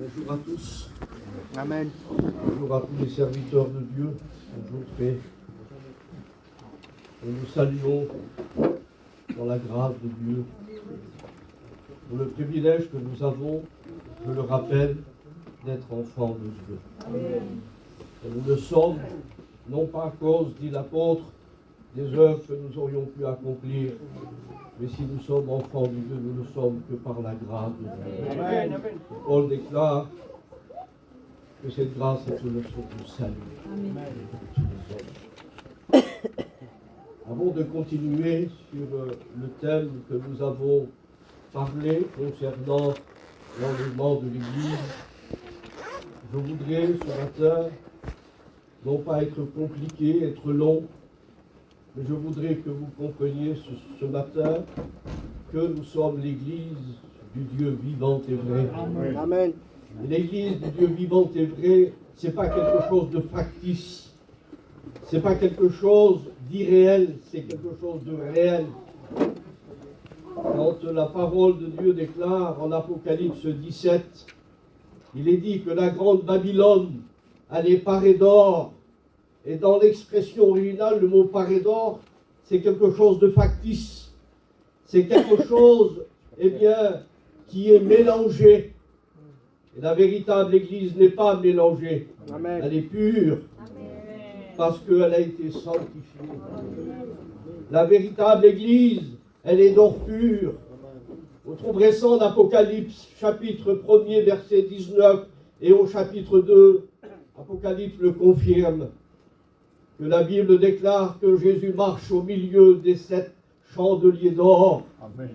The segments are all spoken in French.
Bonjour à tous. Amen. Bonjour à tous les serviteurs de Dieu. Bonjour, paix. Et nous saluons dans la grâce de Dieu pour le privilège que nous avons, je le rappelle, d'être enfants de Dieu. Et nous le sommes, non pas à cause, dit l'apôtre, des œuvres que nous aurions pu accomplir, mais si nous sommes enfants de Dieu, nous ne sommes que par la grâce de Dieu. Amen. Paul déclare que cette grâce est une leçon de salut. Amen. Avant de continuer sur le thème que nous avons parlé concernant l'enlèvement de l'Église, je voudrais ce matin, non pas être compliqué, être long, mais je voudrais que vous compreniez ce matin que nous sommes l'Église du Dieu vivant et vrai. Amen. Amen. L'Église du Dieu vivant et vrai, ce n'est pas quelque chose de factice, ce n'est pas quelque chose d'irréel, c'est quelque chose de réel. Quand la parole de Dieu déclare en Apocalypse 17, il est dit que la grande Babylone, elle est parée d'or. Et dans l'expression originale, le mot paré d'or, c'est quelque chose de factice. C'est quelque chose, eh bien, qui est mélangé. Et la véritable Église n'est pas mélangée. Amen. Elle est pure. Parce qu'elle a été sanctifiée. La véritable Église, elle est d'or pur. Vous trouverez ça en Apocalypse, chapitre 1er, verset 19, et au chapitre 2, Apocalypse le confirme. Que la Bible déclare que Jésus marche au milieu des 7 chandeliers d'or. Amen.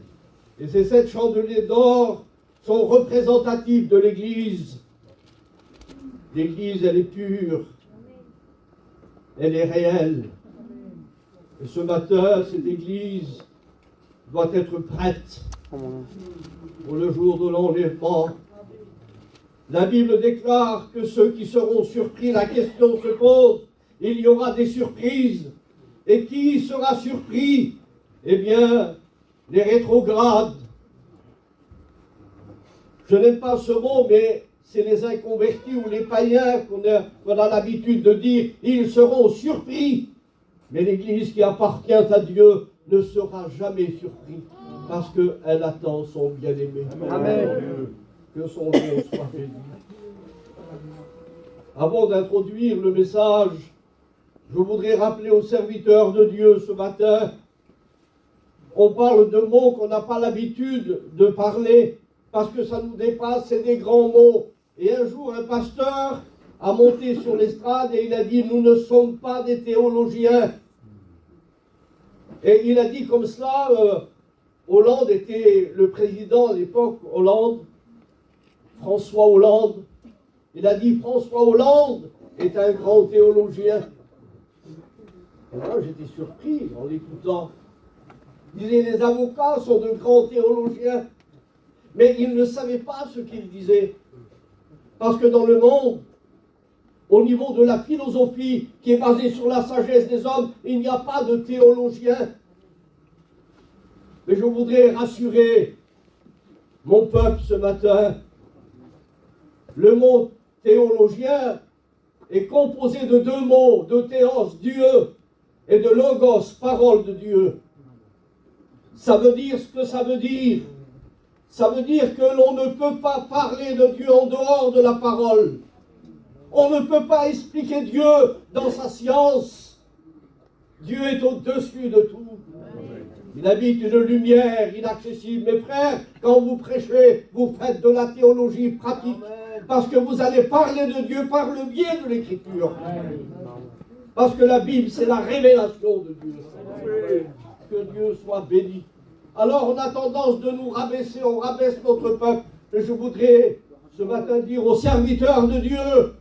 Et ces 7 chandeliers d'or sont représentatifs de l'Église. L'Église, elle est pure. Elle est réelle. Et ce matin, cette Église doit être prête pour le jour de l'enlèvement. La Bible déclare que ceux qui seront surpris, la question se pose, il y aura des surprises. Et qui sera surpris? Eh bien, les rétrogrades. Je n'aime pas ce mot, mais c'est les inconvertis ou les païens qu'on a l'habitude de dire, ils seront surpris. Mais l'Église qui appartient à Dieu ne sera jamais surprise, parce qu'elle attend son bien-aimé. Amen. Que son nom soit béni. Avant d'introduire le message, je voudrais rappeler aux serviteurs de Dieu ce matin, on parle de mots qu'on n'a pas l'habitude de parler, parce que ça nous dépasse, c'est des grands mots. Et un jour, un pasteur a monté sur l'estrade et il a dit, nous ne sommes pas des théologiens. Et il a dit comme cela, Hollande était le président à l'époque, Hollande, François Hollande. Il a dit, François Hollande est un grand théologien. Et moi, j'étais surpris en l'écoutant. Il disait, les avocats sont de grands théologiens. Mais il ne savait pas ce qu'il disait. Parce que dans le monde, au niveau de la philosophie qui est basée sur la sagesse des hommes, il n'y a pas de théologiens. Mais je voudrais rassurer mon peuple ce matin. Le mot théologien est composé de 2 mots, de théos, Dieu, et de logos, parole de Dieu. Ça veut dire ce que ça veut dire. Ça veut dire que l'on ne peut pas parler de Dieu en dehors de la parole. On ne peut pas expliquer Dieu dans sa science. Dieu est au-dessus de tout. Il habite une lumière inaccessible. Mes frères, quand vous prêchez, vous faites de la théologie pratique. Parce que vous allez parler de Dieu par le biais de l'Écriture. Parce que la Bible, c'est la révélation de Dieu. Que Dieu soit béni. Alors on a tendance de nous rabaisser, on rabaisse notre peuple. Et je voudrais ce matin dire aux serviteurs de Dieu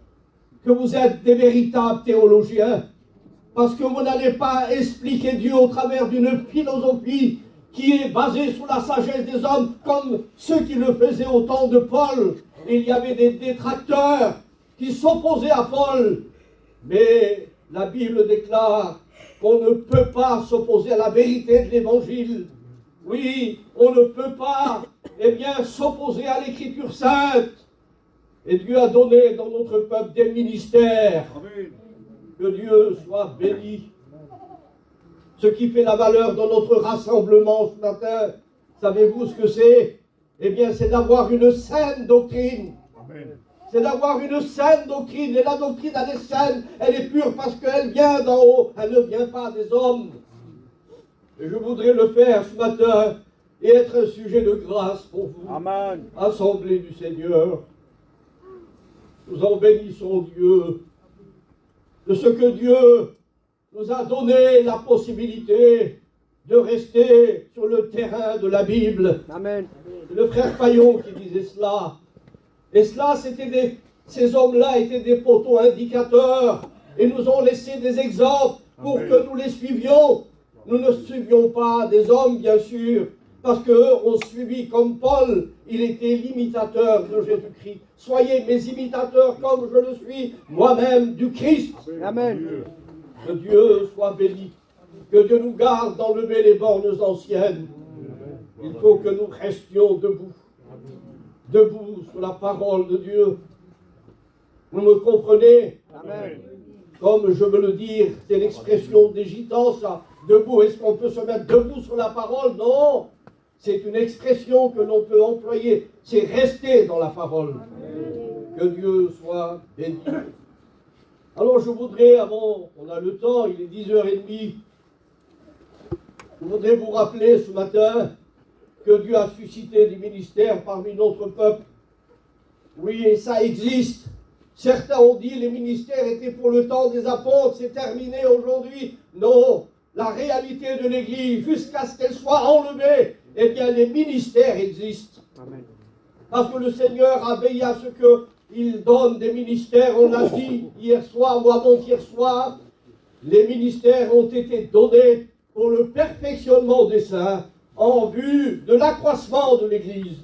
que vous êtes des véritables théologiens. Parce que vous n'allez pas expliquer Dieu au travers d'une philosophie qui est basée sur la sagesse des hommes, comme ceux qui le faisaient au temps de Paul. Il y avait des détracteurs qui s'opposaient à Paul. Mais la Bible déclare qu'on ne peut pas s'opposer à la vérité de l'Évangile. Oui, on ne peut pas, s'opposer à l'Écriture sainte. Et Dieu a donné dans notre peuple des ministères. Amen. Que Dieu soit béni. Ce qui fait la valeur de notre rassemblement ce matin, savez-vous ce que c'est? Eh bien, c'est d'avoir une saine doctrine. Amen. C'est d'avoir une saine doctrine. Et la doctrine, elle est saine, elle est pure parce qu'elle vient d'en haut. Elle ne vient pas des hommes. Et je voudrais le faire ce matin et être un sujet de grâce pour vous. Amen. Assemblée du Seigneur. Nous en bénissons Dieu de ce que Dieu nous a donné la possibilité de rester sur le terrain de la Bible. Amen. C'est le frère Paillon qui disait cela. Et cela, ces hommes-là étaient des poteaux indicateurs et nous ont laissé des exemples pour Amen. que nous les suivions. Nous ne suivions pas des hommes, bien sûr, parce qu'eux ont suivi comme Paul, il était l'imitateur de Jésus-Christ. Soyez mes imitateurs comme je le suis moi-même du Christ. Amen. Que Dieu soit béni. Que Dieu nous garde d'enlever les bornes anciennes. Il faut que nous restions debout. Debout sur la parole de Dieu. Vous me comprenez? Amen. Comme je veux le dire, c'est l'expression des gitans, ça. Debout, est-ce qu'on peut se mettre debout sur la parole? Non. C'est une expression que l'on peut employer. C'est rester dans la parole. Que Dieu soit béni. Alors je voudrais, avant, on a le temps, il est 10h30, je voudrais vous rappeler ce matin que Dieu a suscité des ministères parmi notre peuple. Oui, et ça existe. Certains ont dit que les ministères étaient pour le temps des apôtres, c'est terminé aujourd'hui. Non, la réalité de l'Église, jusqu'à ce qu'elle soit enlevée, eh bien les ministères existent. Amen. Parce que le Seigneur a veillé à ce qu'il donne des ministères, on l'a dit hier soir ou avant-hier soir, les ministères ont été donnés pour le perfectionnement des saints, en vue de l'accroissement de l'Église.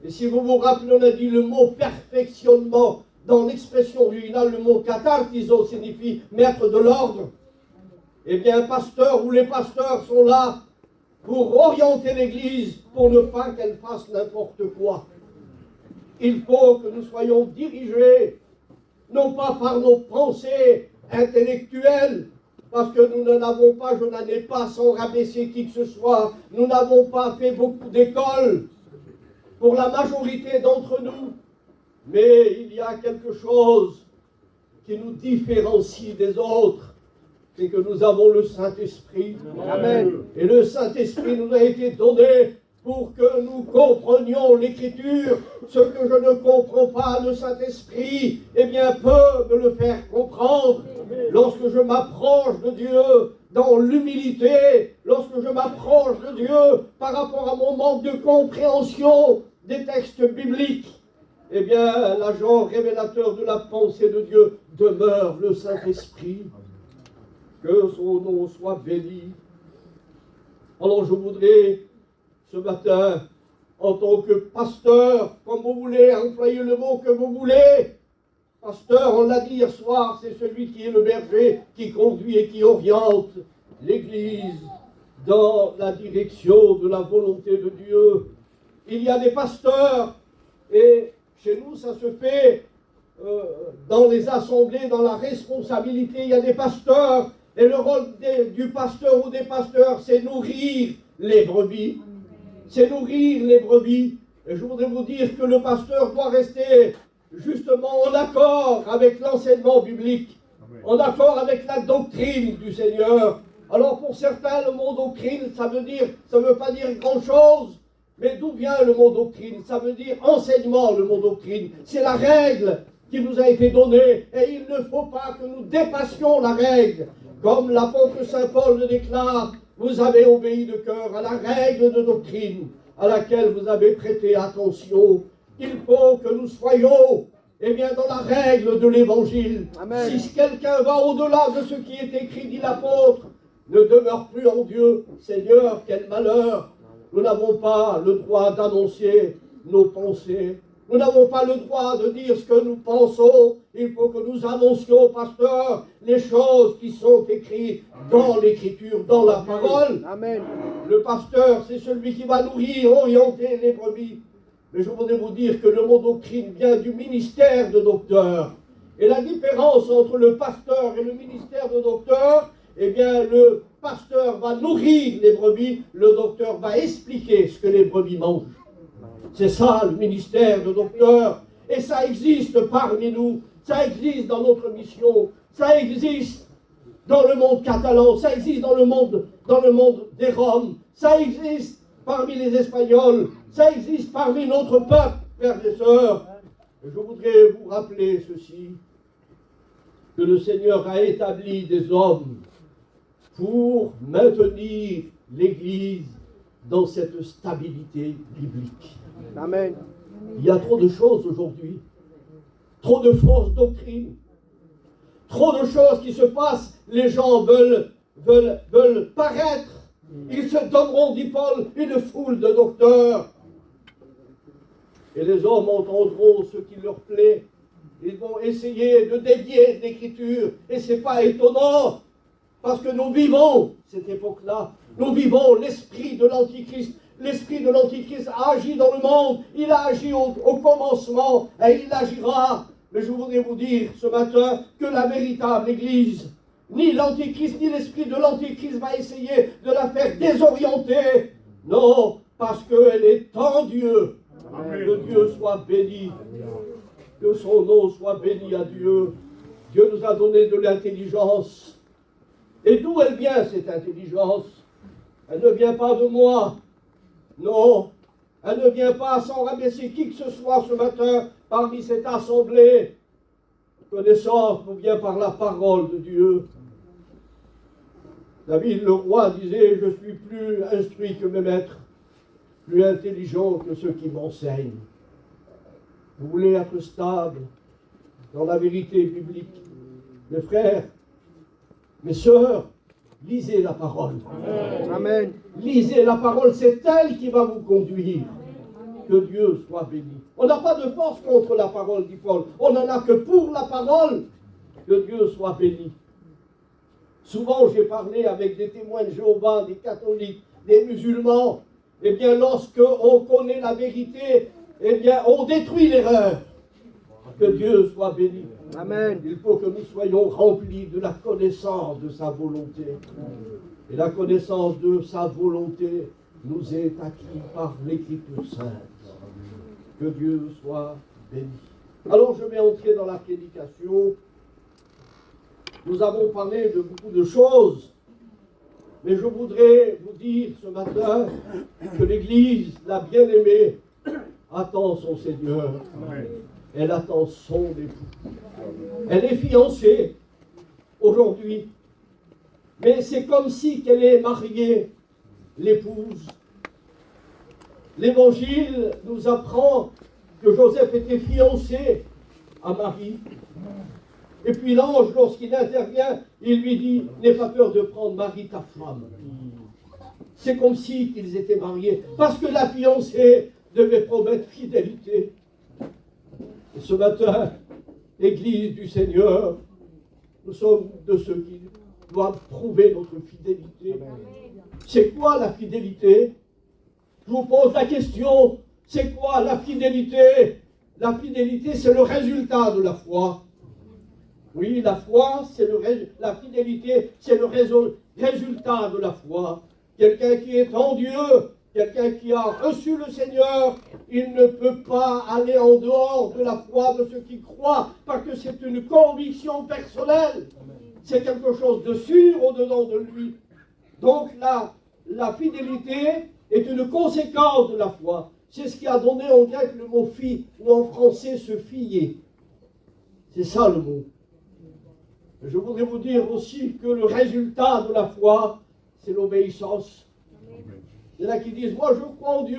Et si vous vous rappelez, on a dit le mot perfectionnement, dans l'expression originale, le mot katartizo signifie mettre de l'ordre. Eh bien, un pasteur ou les pasteurs sont là pour orienter l'Église, pour ne pas qu'elle fasse n'importe quoi. Il faut que nous soyons dirigés, non pas par nos pensées intellectuelles, parce que nous n'en avons pas, je n'en ai pas sans rabaisser qui que ce soit, nous n'avons pas fait beaucoup d'écoles pour la majorité d'entre nous, mais il y a quelque chose qui nous différencie des autres, c'est que nous avons le Saint-Esprit. Amen. Et le Saint-Esprit nous a été donné pour que nous comprenions l'Écriture. Ce que je ne comprends pas, le Saint-Esprit, eh bien, peut me le faire comprendre. Lorsque je m'approche de Dieu dans l'humilité, lorsque je m'approche de Dieu par rapport à mon manque de compréhension des textes bibliques, eh bien, l'agent révélateur de la pensée de Dieu demeure le Saint-Esprit. Que son nom soit béni. Alors je voudrais, ce matin, en tant que pasteur, comme vous voulez, employer le mot que vous voulez, pasteur, on l'a dit hier soir, c'est celui qui est le berger, qui conduit et qui oriente l'Église dans la direction de la volonté de Dieu. Il y a des pasteurs, et chez nous, ça se fait dans les assemblées, dans la responsabilité, il y a des pasteurs, et le rôle du pasteur ou des pasteurs, c'est nourrir les brebis. C'est nourrir les brebis. Et je voudrais vous dire que le pasteur doit rester justement en accord avec l'enseignement biblique, en accord avec la doctrine du Seigneur. Alors pour certains, le mot doctrine, ça veut pas dire grand-chose. Mais d'où vient le mot doctrine? Ça veut dire enseignement, le mot doctrine. C'est la règle qui nous a été donnée. Et il ne faut pas que nous dépassions la règle. Comme l'apôtre Saint Paul le déclare, vous avez obéi de cœur à la règle de doctrine à laquelle vous avez prêté attention. Il faut que nous soyons, eh bien, dans la règle de l'Évangile. Amen. Si quelqu'un va au-delà de ce qui est écrit, dit l'apôtre, ne demeure plus en Dieu. Seigneur, quel malheur! Nous n'avons pas le droit d'annoncer nos pensées. Nous n'avons pas le droit de dire ce que nous pensons. Il faut que nous annoncions, pasteur, les choses qui sont écrites dans l'Écriture, dans la parole. Amen. Le pasteur, c'est celui qui va nourrir, orienter les brebis. Mais je voudrais vous dire que le mot doctrine vient du ministère de docteur. Et la différence entre le pasteur et le ministère de docteur, eh bien, le pasteur va nourrir les brebis, le docteur va expliquer ce que les brebis mangent. C'est ça le ministère de docteur. Et ça existe parmi nous, ça existe dans notre mission, ça existe dans le monde catalan, ça existe dans le monde des Roms, ça existe parmi les Espagnols, ça existe parmi notre peuple, frères et sœurs. Et je voudrais vous rappeler ceci, que le Seigneur a établi des hommes pour maintenir l'Église dans cette stabilité biblique. Amen. Il y a trop de choses aujourd'hui, trop de fausses doctrines, trop de choses qui se passent. Les gens veulent paraître. Ils se donneront, dit Paul, une foule de docteurs. Et les hommes entendront ce qui leur plaît. Ils vont essayer de dévier l'Écriture. Et ce n'est pas étonnant, parce que nous vivons cette époque-là. Nous vivons l'esprit de l'Antichrist. L'esprit de l'Antichrist a agi dans le monde. Il a agi au commencement et il agira. Mais je voudrais vous dire ce matin que la véritable Église, ni l'Antichrist, ni l'esprit de l'Antichrist va essayer de la faire désorienter. Non, parce qu'elle est en Dieu. Amen. Que Dieu soit béni. Que son nom soit béni à Dieu. Dieu nous a donné de l'intelligence. Et d'où elle vient, cette intelligence? Elle ne vient pas de moi. Non, elle ne vient pas sans rabaisser qui que ce soit ce matin parmi cette assemblée. Connaissance nous vient par la parole de Dieu. David le roi disait, je suis plus instruit que mes maîtres, plus intelligent que ceux qui m'enseignent. Vous voulez être stable dans la vérité biblique. Mes frères, mes sœurs, lisez la parole. Amen. Lisez la parole, c'est elle qui va vous conduire. Que Dieu soit béni. On n'a pas de force contre la parole, dit Paul. On n'en a que pour la parole. Que Dieu soit béni. Souvent, j'ai parlé avec des témoins de Jéhovah, des catholiques, des musulmans. Eh bien, lorsque on connaît la vérité, eh bien, on détruit l'erreur. Que Dieu soit béni. Amen. Il faut que nous soyons remplis de la connaissance de sa volonté. Et la connaissance de sa volonté nous est acquise par l'Écriture sainte. Que Dieu soit béni. Alors je vais entrer dans la prédication. Nous avons parlé de beaucoup de choses, mais je voudrais vous dire ce matin que l'Église, la bien-aimée, attend son Seigneur. Amen. Elle attend son époux. Elle est fiancée aujourd'hui, mais c'est comme si qu'elle est mariée, l'épouse. L'Évangile nous apprend que Joseph était fiancé à Marie. Et puis l'ange, lorsqu'il intervient, il lui dit, n'aie pas peur de prendre Marie ta femme. C'est comme si qu'ils étaient mariés, parce que la fiancée devait promettre fidélité. Et ce matin, l'Église du Seigneur, nous sommes de ceux qui doivent prouver notre fidélité. C'est quoi la fidélité? Je vous pose la question, c'est quoi la fidélité? La fidélité, c'est le résultat de la foi. Oui, la foi, c'est la fidélité, c'est le résultat de la foi. Quelqu'un qui est en Dieu, quelqu'un qui a reçu le Seigneur, il ne peut pas aller en dehors de la foi de ceux qui croient, parce que c'est une conviction personnelle. C'est quelque chose de sûr au-dedans de lui. Donc la fidélité est une conséquence de la foi. C'est ce qui a donné en grec le mot fille, ou en français se fier. C'est ça le mot. Je voudrais vous dire aussi que le résultat de la foi, c'est l'obéissance. Il y en a qui disent, moi je crois en Dieu,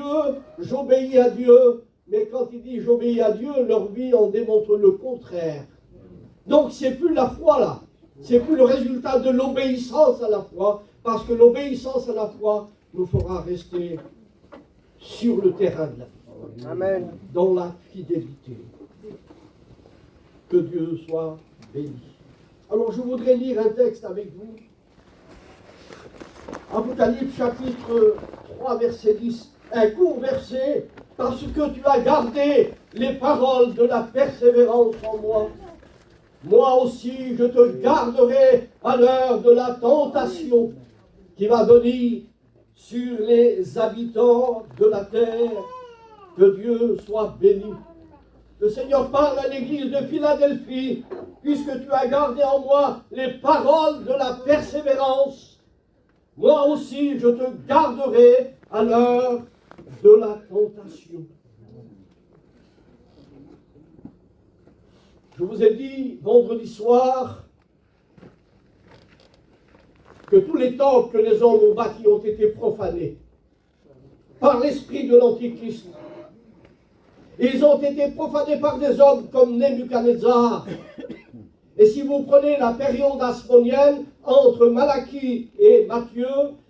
j'obéis à Dieu, mais quand ils disent j'obéis à Dieu, leur vie en démontre le contraire. Donc c'est plus la foi là, c'est plus le résultat de l'obéissance à la foi, parce que l'obéissance à la foi nous fera rester sur le terrain de la foi. Amen. Dans la fidélité. Que Dieu soit béni. Alors je voudrais lire un texte avec vous. Apocalypse chapitre 3 verset 10. Un court verset, parce que tu as gardé les paroles de la persévérance en moi. Moi aussi, je te garderai à l'heure de la tentation qui va venir sur les habitants de la terre. Que Dieu soit béni. Le Seigneur parle à l'église de Philadelphie, puisque tu as gardé en moi les paroles de la persévérance. Moi aussi, je te garderai à l'heure de la tentation. Je vous ai dit vendredi soir que tous les temples que les hommes ont bâtis ont été profanés par l'esprit de l'Antichrist. Ils ont été profanés par des hommes comme Nebuchadnezzar. Et si vous prenez la période asmonienne, entre Malachie et Matthieu,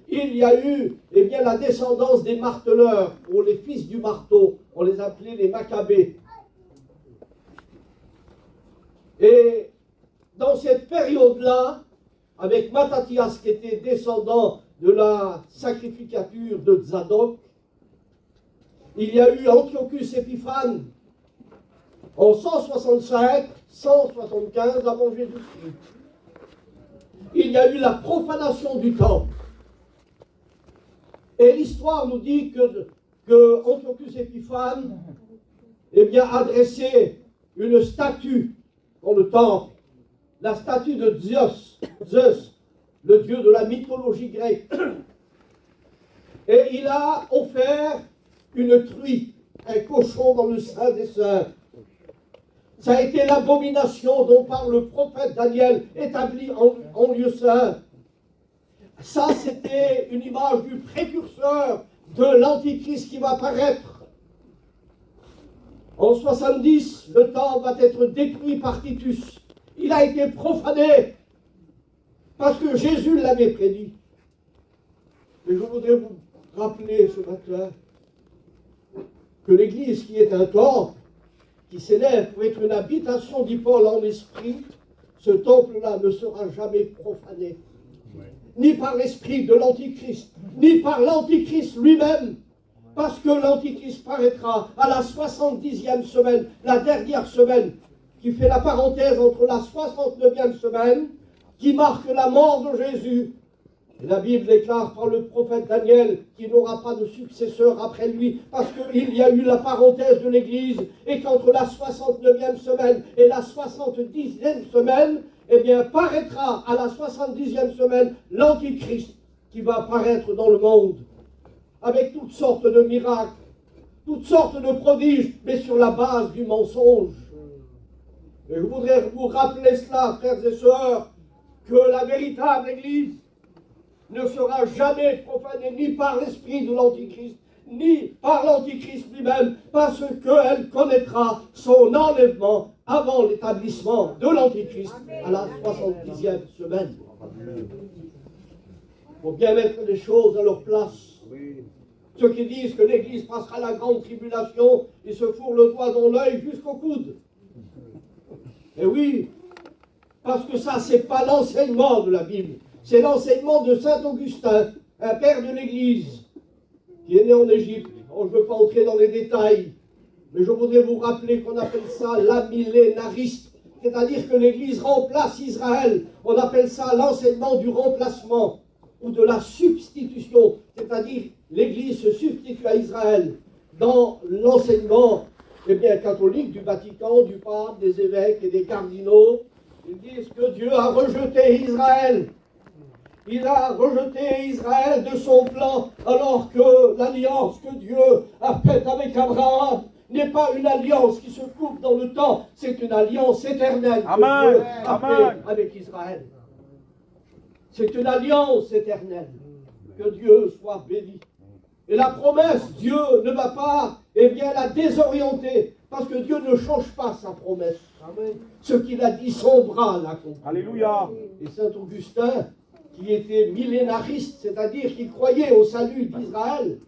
il y a eu la descendance des marteleurs, ou les fils du marteau. On les appelait les Maccabées. Et dans cette période-là, avec Mattathias qui était descendant de la sacrificature de Zadok, il y a eu Antiochus Épiphane en 165-175 avant Jésus-Christ. Il y a eu la profanation du temple. Et l'histoire nous dit que Antiochus Épiphane a dressé une statue dans le temple, la statue de Zeus, le dieu de la mythologie grecque. Et il a offert une truie, un cochon dans le sein des saints. Ça a été l'abomination dont parle le prophète Daniel, établi en lieu saint. Ça, c'était une image du précurseur de l'Antichrist qui va apparaître. En 70, le temple va être détruit par Titus. Il a été profané parce que Jésus l'avait prédit. Et je voudrais vous rappeler ce matin que l'Église, qui est un temple, qui s'élève pour être une habitation du Paul en esprit, ce temple-là ne sera jamais profané. Ni par l'esprit de l'Antichrist, ni par l'Antichrist lui-même, parce que l'Antichrist paraîtra à la 70e semaine, la dernière semaine, qui fait la parenthèse entre la 69e semaine, qui marque la mort de Jésus. Et la Bible déclare par le prophète Daniel qu'il n'aura pas de successeur après lui, parce qu'il y a eu la parenthèse de l'Église, et qu'entre la 69e semaine et la 70e semaine, paraîtra à la 70e semaine l'Antichrist qui va apparaître dans le monde, avec toutes sortes de miracles, toutes sortes de prodiges, mais sur la base du mensonge. Et je voudrais vous rappeler cela, frères et sœurs, que la véritable Église ne sera jamais profanée ni par l'esprit de l'Antichrist, ni par l'Antichrist lui-même, parce qu'elle connaîtra son enlèvement avant l'établissement de l'Antichrist à la 70e semaine. Il faut bien mettre les choses à leur place. Ceux qui disent que l'Église passera la grande tribulation, ils se fourrent le doigt dans l'œil jusqu'au coude. Et oui, parce que ça, c'est pas l'enseignement de la Bible. C'est l'enseignement de saint Augustin, un père de l'Église, qui est né en Égypte. Je ne veux pas entrer dans les détails, mais je voudrais vous rappeler qu'on appelle ça l'amillénariste, c'est-à-dire que l'Église remplace Israël. On appelle ça l'enseignement du remplacement ou de la substitution, c'est-à-dire l'Église se substitue à Israël dans l'enseignement catholique du Vatican, du pape, des évêques et des cardinaux. Ils disent que Dieu a rejeté Israël. Il a rejeté Israël de son plan, alors que l'alliance que Dieu a faite avec Abraham n'est pas une alliance qui se coupe dans le temps, c'est une alliance éternelle que Dieu a faite avec Israël. C'est une alliance éternelle. Que Dieu soit béni. Et la promesse, Dieu ne va pas la désorienter, parce que Dieu ne change pas sa promesse. Amen. Ce qu'il a dit, son bras l'accomplit. Alléluia. Et saint Augustin, qui était millénariste, c'est-à-dire qui croyait au salut d'Israël,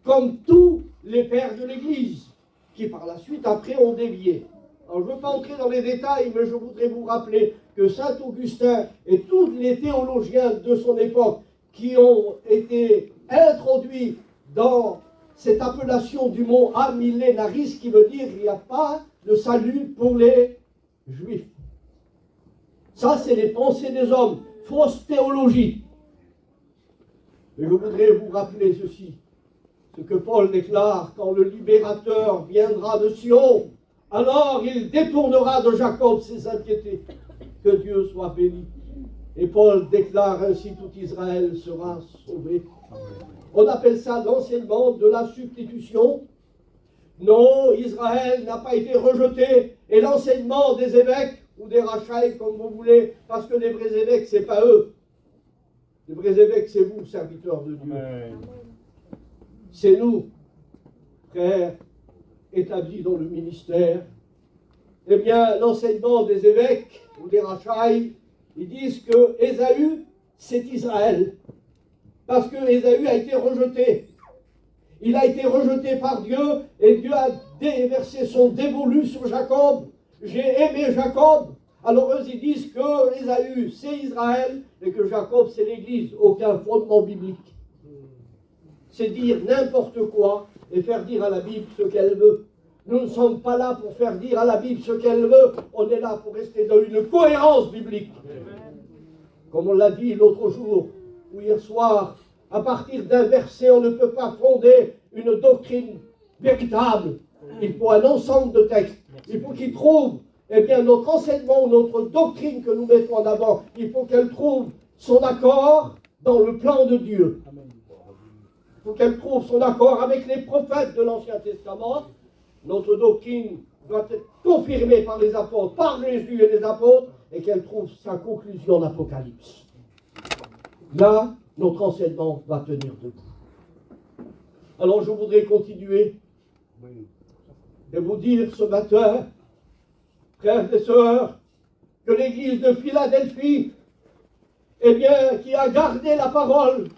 comme tous les pères de l'Église, qui par la suite, après, ont dévié. Alors, je ne veux pas entrer dans les détails, mais je voudrais vous rappeler que saint Augustin et tous les théologiens de son époque qui ont été introduits dans cette appellation du mot amillénaris qui veut dire il n'y a pas de salut pour les Juifs. Ça, c'est les pensées des hommes, fausse théologie. Mais je voudrais vous rappeler ceci, ce que Paul déclare, quand le libérateur viendra de Sion, alors il détournera de Jacob ses impiétés. Que Dieu soit béni. Et Paul déclare ainsi tout Israël sera sauvé. On appelle ça l'enseignement de la substitution. Non, Israël n'a pas été rejeté. Et l'enseignement des évêques, ou des rachaïs, comme vous voulez, parce que les vrais évêques, c'est pas eux. Les vrais évêques, c'est vous, serviteurs de Dieu. C'est nous, frères, établis dans le ministère. Eh bien, l'enseignement des évêques, ou des rachaïs, ils disent que Ésaü, c'est Israël. Parce que Ésaü a été rejeté. Il a été rejeté par Dieu et Dieu a déversé son dévolu sur Jacob. J'ai aimé Jacob. Alors eux, ils disent que Ésaü, c'est Israël et que Jacob, c'est l'Église. Aucun fondement biblique. C'est dire n'importe quoi et faire dire à la Bible ce qu'elle veut. Nous ne sommes pas là pour faire dire à la Bible ce qu'elle veut. On est là pour rester dans une cohérence biblique. Comme on l'a dit l'autre jour, ou hier soir, à partir d'un verset, on ne peut pas fonder une doctrine véritable. Il faut un ensemble de textes. Il faut qu'ils trouvent, eh bien, notre enseignement, notre doctrine que nous mettons en avant, il faut qu'elle trouve son accord dans le plan de Dieu. Il faut qu'elle trouve son accord avec les prophètes de l'Ancien Testament. Notre doctrine doit être confirmée par les apôtres, par Jésus et les apôtres, et qu'elle trouve sa conclusion en Apocalypse. Là, notre enseignement va tenir debout. Alors je voudrais continuer et vous dire ce matin, frères et sœurs, que l'église de Philadelphie, eh bien, qui a gardé la parole,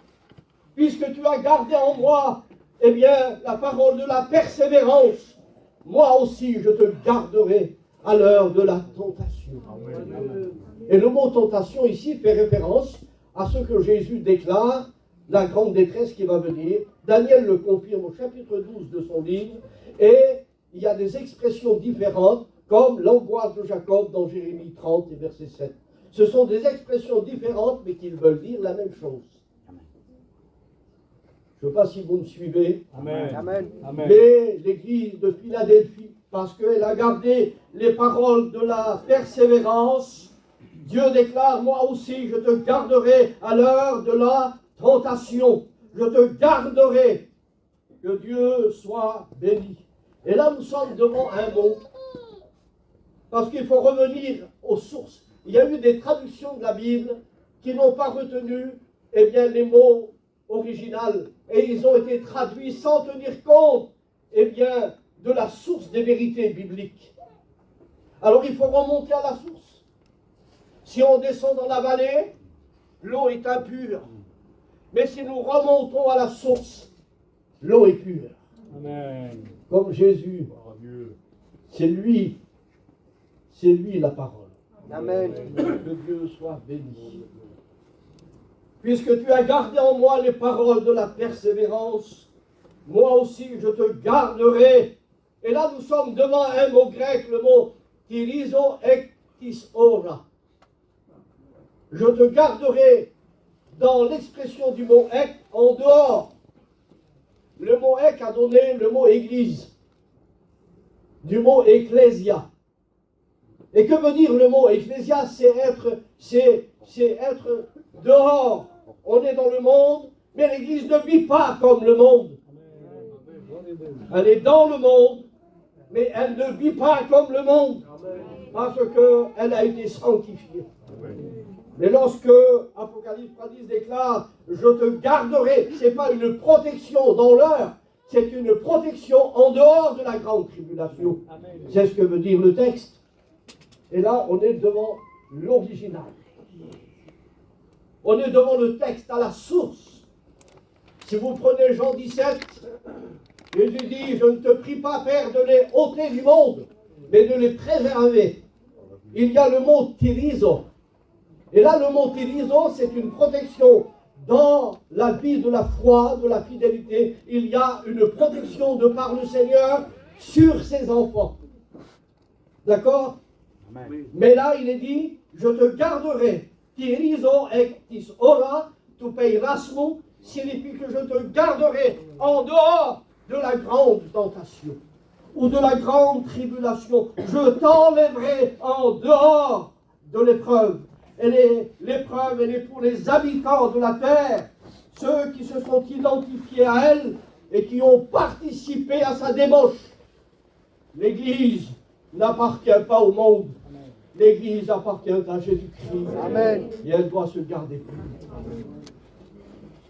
puisque tu as gardé en moi, eh bien, la parole de la persévérance, moi aussi je te garderai à l'heure de la tentation. Amen. Et le mot tentation ici fait référence à ce que Jésus déclare, la grande détresse qui va venir. Daniel le confirme au chapitre 12 de son livre, et il y a des expressions différentes, comme l'angoisse de Jacob dans Jérémie 30 et verset 7. Ce sont des expressions différentes, mais qui veulent dire la même chose. Je ne sais pas si vous me suivez. Amen. Amen. Mais l'église de Philadelphie, parce qu'elle a gardé les paroles de la persévérance, Dieu déclare, moi aussi je te garderai à l'heure de la tentation. Je te garderai. Que Dieu soit béni. Et là nous sommes devant un mot. Parce qu'il faut revenir aux sources. Il y a eu des traductions de la Bible qui n'ont pas retenu, eh bien, les mots originaux. Et ils ont été traduits sans tenir compte, eh bien, de la source des vérités bibliques. Alors il faut remonter à la source. Si on descend dans la vallée, l'eau est impure. Mais si nous remontons à la source, l'eau est pure. Amen. Comme Jésus. C'est lui la parole. Amen. Que Dieu soit béni. Puisque tu as gardé en moi les paroles de la persévérance, moi aussi je te garderai. Et là nous sommes devant un mot grec, le mot tirizo ektis ora. Je te garderai dans l'expression du mot ek en dehors. Le mot ek a donné le mot église, du mot ecclésia. Et que veut dire le mot ecclésia? C'est être dehors. On est dans le monde, mais l'église ne vit pas comme le monde. Elle est dans le monde, mais elle ne vit pas comme le monde, parce qu'elle a été sanctifiée. Mais lorsque Apocalypse 10 déclare « Je te garderai », ce n'est pas une protection dans l'heure, c'est une protection en dehors de la grande tribulation. C'est ce que veut dire le texte. Et là, on est devant l'original. On est devant le texte à la source. Si vous prenez Jean 17, Jésus dit « Je ne te prie pas, Père, de les ôter du monde, mais de les préserver. » Il y a le mot tirizo. Et là, le mot tirizo, c'est une protection dans la vie de la foi, de la fidélité, il y a une protection de par le Seigneur sur ses enfants. D'accord? Mais là, il est dit, je te garderai. Tirizo ectis ora, tu peirasmo, signifie que je te garderai en dehors de la grande tentation ou de la grande tribulation. Je t'enlèverai en dehors de l'épreuve. Et l'épreuve, elle est pour les habitants de la terre, ceux qui se sont identifiés à elle et qui ont participé à sa débauche. L'Église n'appartient pas au monde. L'Église appartient à Jésus-Christ. Amen. Et elle doit se garder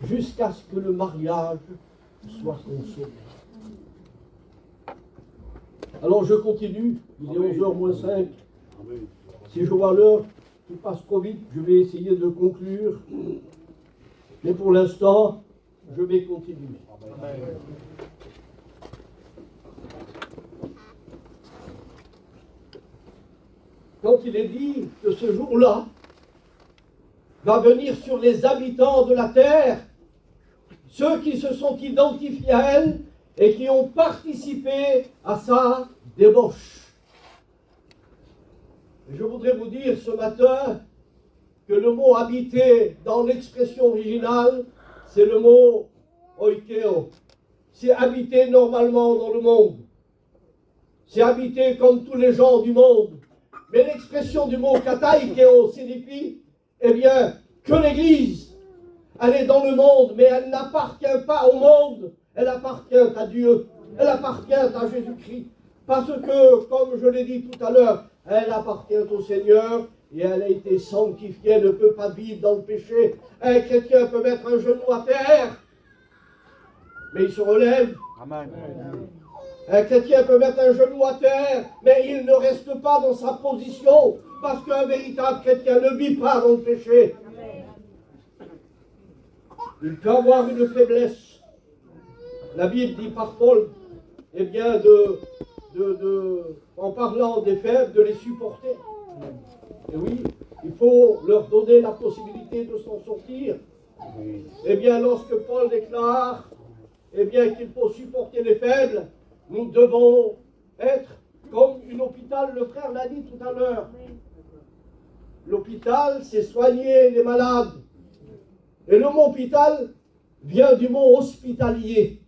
jusqu'à ce que le mariage soit consommé. Alors je continue, il est 11h moins 5. Si je vois l'heure qui passe trop vite, je vais essayer de conclure. Mais pour l'instant, je vais continuer. Quand il est dit que ce jour-là va venir sur les habitants de la terre, ceux qui se sont identifiés à elle et qui ont participé à sa débauche. Et je voudrais vous dire ce matin que le mot habiter dans l'expression originale, c'est le mot oikeo. C'est habiter normalement dans le monde. C'est habiter comme tous les gens du monde. Mais l'expression du mot kataikeo signifie, eh bien, que l'Église, elle est dans le monde, mais elle n'appartient pas au monde, elle appartient à Dieu, elle appartient à Jésus-Christ. Parce que, comme je l'ai dit tout à l'heure, elle appartient au Seigneur et elle a été sanctifiée, elle ne peut pas vivre dans le péché. Un chrétien peut mettre un genou à terre, mais il se relève. Amen. Un chrétien peut mettre un genou à terre, mais il ne reste pas dans sa position, parce qu'un véritable chrétien ne vit pas dans le péché. Il peut avoir une faiblesse. La Bible dit par Paul, eh bien, en parlant des faibles, de les supporter. Et oui, il faut leur donner la possibilité de s'en sortir. Eh bien, lorsque Paul déclare, eh bien, qu'il faut supporter les faibles, nous devons être comme un hôpital, le frère l'a dit tout à l'heure. L'hôpital, c'est soigner les malades. Et le mot hôpital vient du mot hospitalier.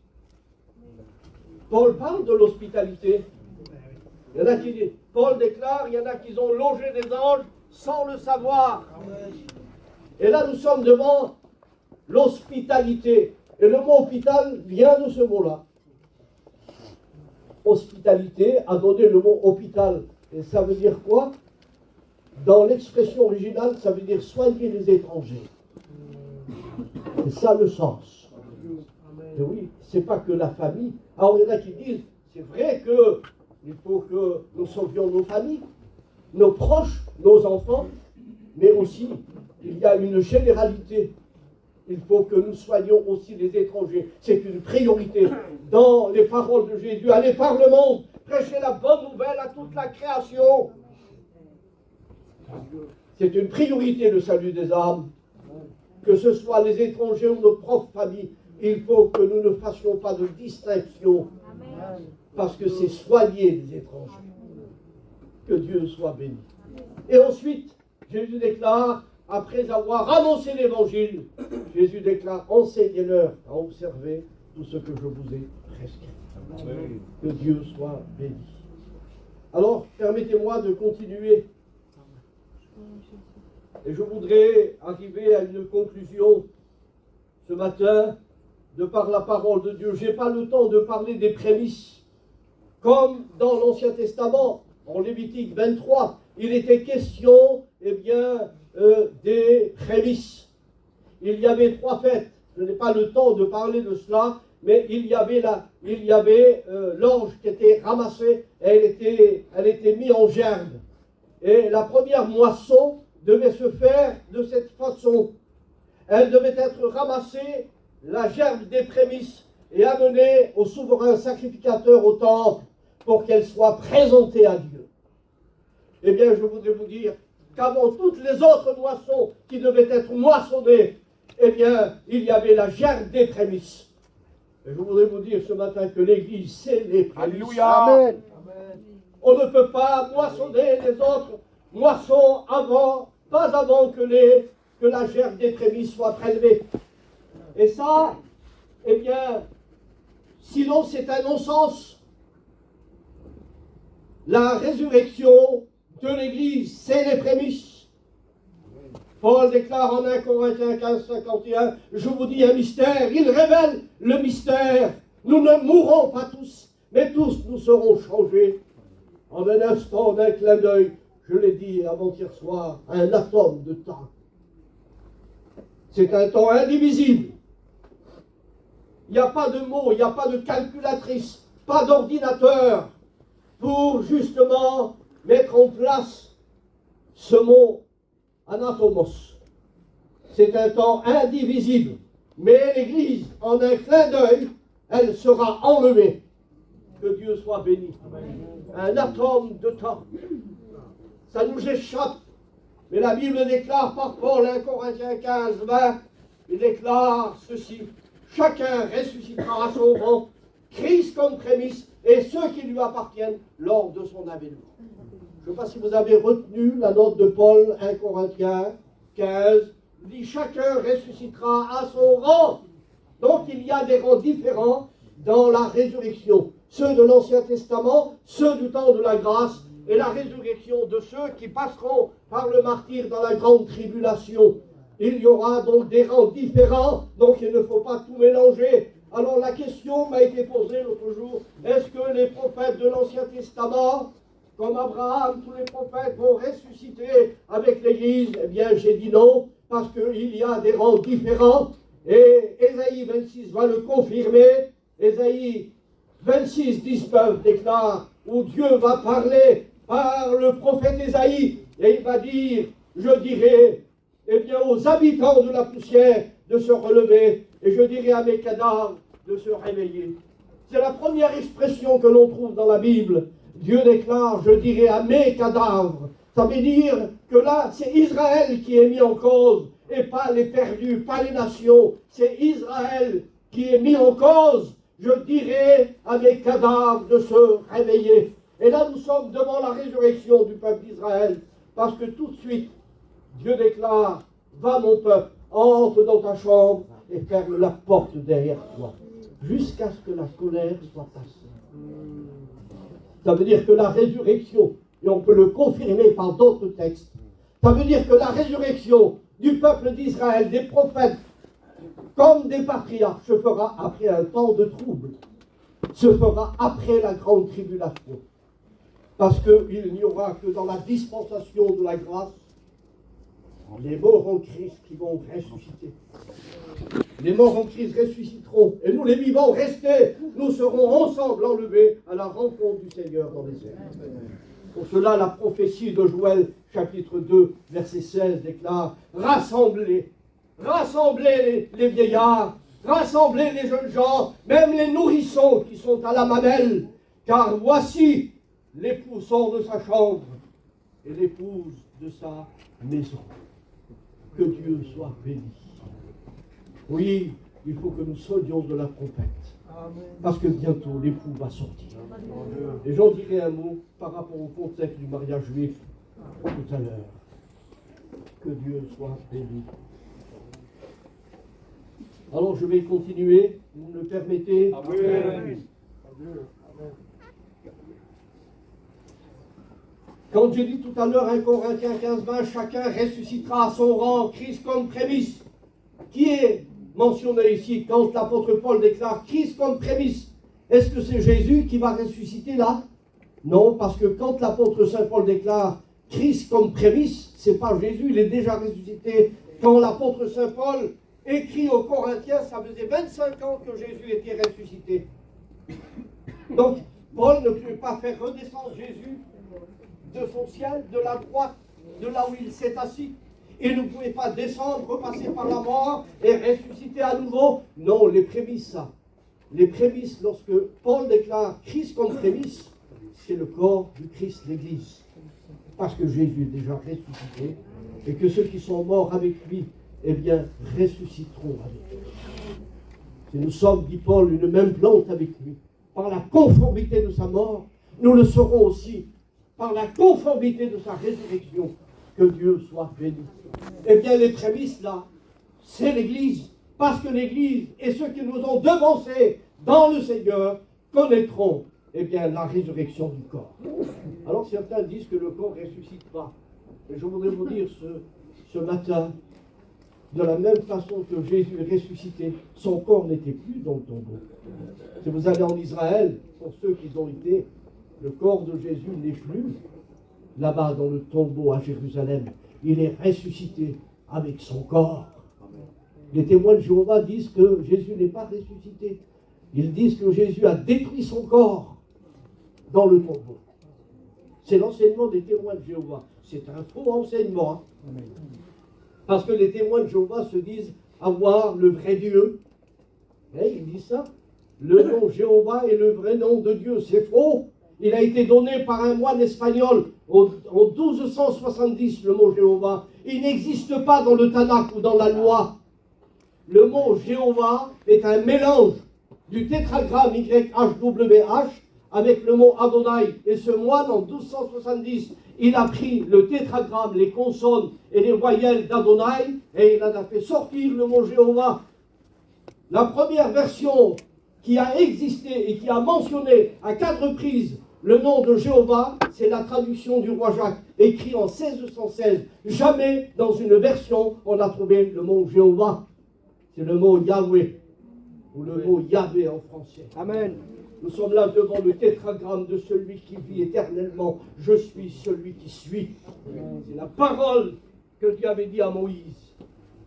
Paul parle de l'hospitalité. Il y en a qui disent, Paul déclare, il y en a qui ont logé des anges sans le savoir. Et là, nous sommes devant l'hospitalité. Et le mot hôpital vient de ce mot-là. Hospitalité a donné le mot hôpital. Et ça veut dire quoi? Dans l'expression originale, ça veut dire soigner les étrangers. C'est ça le sens. Et oui, c'est pas que la famille. Alors il y en a qui disent, c'est vrai qu'il faut que nous sauvions nos familles, nos proches, nos enfants, mais aussi il y a une généralité. Il faut que nous soignions aussi les étrangers. C'est une priorité. Dans les paroles de Jésus, allez par le monde, prêchez la bonne nouvelle à toute la création. C'est une priorité, le salut des âmes. Que ce soit les étrangers ou nos propres familles, il faut que nous ne fassions pas de distinction. Parce que c'est soigner les étrangers. Que Dieu soit béni. Et ensuite, Jésus déclare, après avoir annoncé l'évangile, Jésus déclare, enseignez-leur à observer tout ce que je vous ai prescrit. Que Dieu soit béni. Alors, permettez-moi de continuer. Et je voudrais arriver à une conclusion ce matin, de par la parole de Dieu. Je n'ai pas le temps de parler des prémices. Comme dans l'Ancien Testament, en Lévitique 23, il était question, eh bien, des prémices. Il y avait 3 fêtes. Je n'ai pas le temps de parler de cela, mais il y avait l'orge qui était ramassée, et elle était mise en gerbe. Et la première moisson devait se faire de cette façon. Elle devait être ramassée, la gerbe des prémices, et amenée au souverain sacrificateur au temple pour qu'elle soit présentée à Dieu. Eh bien, je voudrais vous dire qu'avant toutes les autres moissons qui devaient être moissonnées, eh bien, il y avait la gerbe des prémices. Et je voudrais vous dire ce matin que l'Église, c'est les prémices. Alléluia. Amen. On ne peut pas moissonner les autres moissons avant, pas avant que la gerbe des prémices soit prélevée. Et ça, eh bien, sinon c'est un non-sens. La résurrection de l'Église, c'est les prémices. Paul déclare en 1 Corinthiens 15, 51, je vous dis un mystère, il révèle le mystère. Nous ne mourrons pas tous, mais tous nous serons changés. En un instant, en un clin d'œil, je l'ai dit avant-hier soir, un atome de temps. C'est un temps indivisible. Il n'y a pas de mots, il n'y a pas de calculatrice, pas d'ordinateur pour justement mettre en place ce mot anatomos. C'est un temps indivisible. Mais l'Église, en un clin d'œil, elle sera enlevée. Que Dieu soit béni. Un atome de temps. Ça nous échappe. Mais la Bible déclare par Paul, 1 Corinthiens 15, 20, il déclare ceci. Chacun ressuscitera à son rang, Christ comme prémisse, et ceux qui lui appartiennent lors de son avènement. Je ne sais pas si vous avez retenu la note de Paul, 1 Corinthiens 15, il dit chacun ressuscitera à son rang. Donc il y a des rangs différents dans la résurrection. Ceux de l'Ancien Testament, ceux du temps de la grâce, et la résurrection de ceux qui passeront par le martyre dans la grande tribulation. Il y aura donc des rangs différents, donc il ne faut pas tout mélanger. Alors la question m'a été posée l'autre jour, est-ce que les prophètes de l'Ancien Testament, comme Abraham, tous les prophètes vont ressusciter avec l'Église? Eh bien j'ai dit non, parce qu'il y a des rangs différents, et Ésaïe 26 va le confirmer. Ésaïe 26, 19 déclare, où Dieu va parler par le prophète Ésaïe, et il va dire, je dirai, eh bien, aux habitants de la poussière de se relever, et je dirai à mes cadavres de se réveiller. C'est la première expression que l'on trouve dans la Bible. Dieu déclare, je dirai à mes cadavres. Ça veut dire que là, c'est Israël qui est mis en cause, et pas les perdus, pas les nations. C'est Israël qui est mis en cause. Je dirai à mes cadavres de se réveiller. Et là, nous sommes devant la résurrection du peuple d'Israël, parce que tout de suite, Dieu déclare, va mon peuple, entre dans ta chambre et ferme la porte derrière toi, jusqu'à ce que la colère soit passée. Ça veut dire que la résurrection, et on peut le confirmer par d'autres textes, ça veut dire que la résurrection du peuple d'Israël, des prophètes, comme des patriarches, se fera après un temps de trouble, se fera après la grande tribulation. Parce qu'il n'y aura que dans la dispensation de la grâce, les morts en Christ qui vont ressusciter. Les morts en Christ ressusciteront, et nous les vivants restés, nous serons ensemble enlevés à la rencontre du Seigneur dans les airs. Pour cela, la prophétie de Joël, chapitre 2, verset 16, déclare « Rassemblez, rassemblez les vieillards, rassemblez les jeunes gens, même les nourrissons qui sont à la mamelle, car voici, l'époux sort de sa chambre et l'épouse de sa maison. » Que Dieu soit béni. Oui, il faut que nous sonnions de la trompette. Parce que bientôt l'époux va sortir. Et j'en dirai un mot par rapport au contexte du mariage juif tout à l'heure. Que Dieu soit béni. Alors je vais continuer, vous me le permettez. Amen. Quand j'ai dit tout à l'heure 1 Corinthiens 15, 20, chacun ressuscitera à son rang, Christ comme prémisse. Qui est mentionné ici quand l'apôtre Paul déclare Christ comme prémisse? Est-ce que c'est Jésus qui va ressusciter là? Non, parce que quand l'apôtre Saint Paul déclare Christ comme prémisse, c'est pas Jésus, il est déjà ressuscité. Quand l'apôtre Saint Paul écrit aux Corinthiens, ça faisait 25 ans que Jésus était ressuscité. Donc, Paul ne pouvait pas faire redescendre Jésus de son ciel, de la droite, de là où il s'est assis. Il ne pouvait pas descendre, repasser par la mort et ressusciter à nouveau. Non, les prémices, ça. Les prémices, lorsque Paul déclare Christ comme prémisse, c'est le corps du Christ, l'Église. Parce que Jésus est déjà ressuscité et que ceux qui sont morts avec lui eh bien, ressusciteront avec lui. Si nous sommes, dit Paul, une même plante avec lui, par la conformité de sa mort, nous le serons aussi par la conformité de sa résurrection. Que Dieu soit béni. Eh bien, les prémices, là, c'est l'Église. Parce que l'Église et ceux qui nous ont devancés dans le Seigneur connaîtront, eh bien, la résurrection du corps. Alors, certains disent que le corps ne ressuscite pas. Et je voudrais vous dire ce matin, de la même façon que Jésus est ressuscité, son corps n'était plus dans le tombeau. Si vous allez en Israël, pour ceux qui ont été, le corps de Jésus n'est plus là-bas dans le tombeau à Jérusalem. Il est ressuscité avec son corps. Les témoins de Jéhovah disent que Jésus n'est pas ressuscité. Ils disent que Jésus a détruit son corps dans le tombeau. C'est l'enseignement des témoins de Jéhovah. C'est un faux enseignement. Hein. Parce que les témoins de Jéhovah se disent avoir le vrai Dieu. Et ils disent ça. Le nom Jéhovah est le vrai nom de Dieu. C'est faux. Il a été donné par un moine espagnol en 1270, le mot Jéhovah. Il n'existe pas dans le Tanakh ou dans la loi. Le mot Jéhovah est un mélange du tétragramme YHWH avec le mot Adonai. Et ce moine, en 1270, il a pris le tétragramme, les consonnes et les voyelles d'Adonai, et il en a fait sortir le mot Jéhovah. La première version qui a existé et qui a mentionné à 4 reprises le nom de Jéhovah, c'est la traduction du roi Jacques, écrit en 1616. Jamais dans une version on a trouvé le mot Jéhovah. C'est le mot Yahweh, ou le mot Yahvé en français. Amen. Nous sommes là devant le tétragramme de celui qui vit éternellement. Je suis celui qui suis. C'est la parole que Dieu avait dit à Moïse.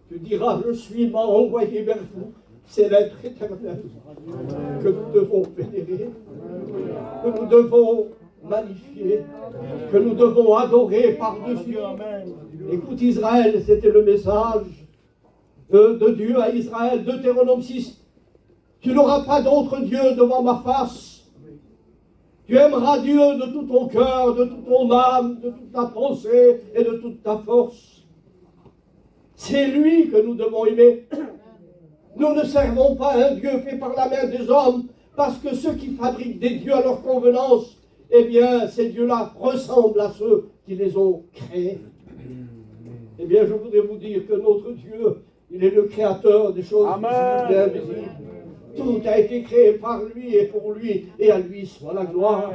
Tu diras, je suis m'a envoyé vers vous. C'est l'être éternel que nous devons vénérer, que nous devons magnifier, que nous devons adorer par-dessus. Écoute Israël, c'était le message de Dieu à Israël, Deutéronome 6. Tu n'auras pas d'autre Dieu devant ma face. Tu aimeras Dieu de tout ton cœur, de toute ton âme, de toute ta pensée et de toute ta force. C'est lui que nous devons aimer. Nous ne servons pas un Dieu fait par la main des hommes, parce que ceux qui fabriquent des dieux à leur convenance, eh bien, ces dieux-là ressemblent à ceux qui les ont créés. Eh bien, je voudrais vous dire que notre Dieu, il est le créateur des choses visibles et invisibles. Tout a été créé par lui et pour lui, et à lui soit la gloire.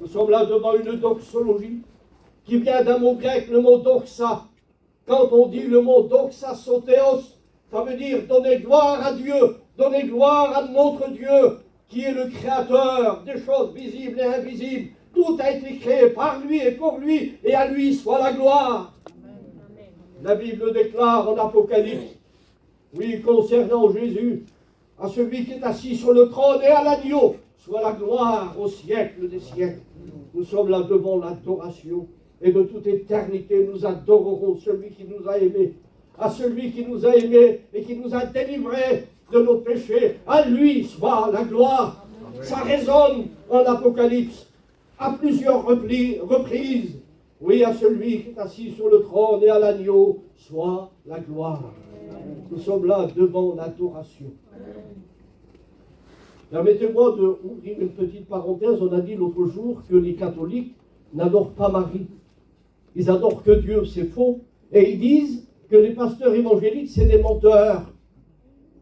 Nous sommes là devant une doxologie qui vient d'un mot grec, le mot doxa. Quand on dit le mot doxasothéos, ça veut dire donner gloire à Dieu, donner gloire à notre Dieu, qui est le créateur des choses visibles et invisibles. Tout a été créé par lui et pour lui, et à lui soit la gloire. La Bible déclare en Apocalypse, oui, concernant Jésus, à celui qui est assis sur le trône et à l'agneau, soit la gloire au siècle des siècles. Nous sommes là devant l'adoration, et de toute éternité, nous adorerons celui qui nous a aimés. À celui qui nous a aimés et qui nous a délivrés de nos péchés, à lui soit la gloire. Ça résonne en Apocalypse à plusieurs reprises. Oui, à celui qui est assis sur le trône et à l'agneau soit la gloire. Nous sommes là devant l'adoration. Permettez-moi d'ouvrir une petite parenthèse. On a dit l'autre jour que les catholiques n'adorent pas Marie. Ils adorent que Dieu, c'est faux. Et ils disent que les pasteurs évangéliques, c'est des menteurs.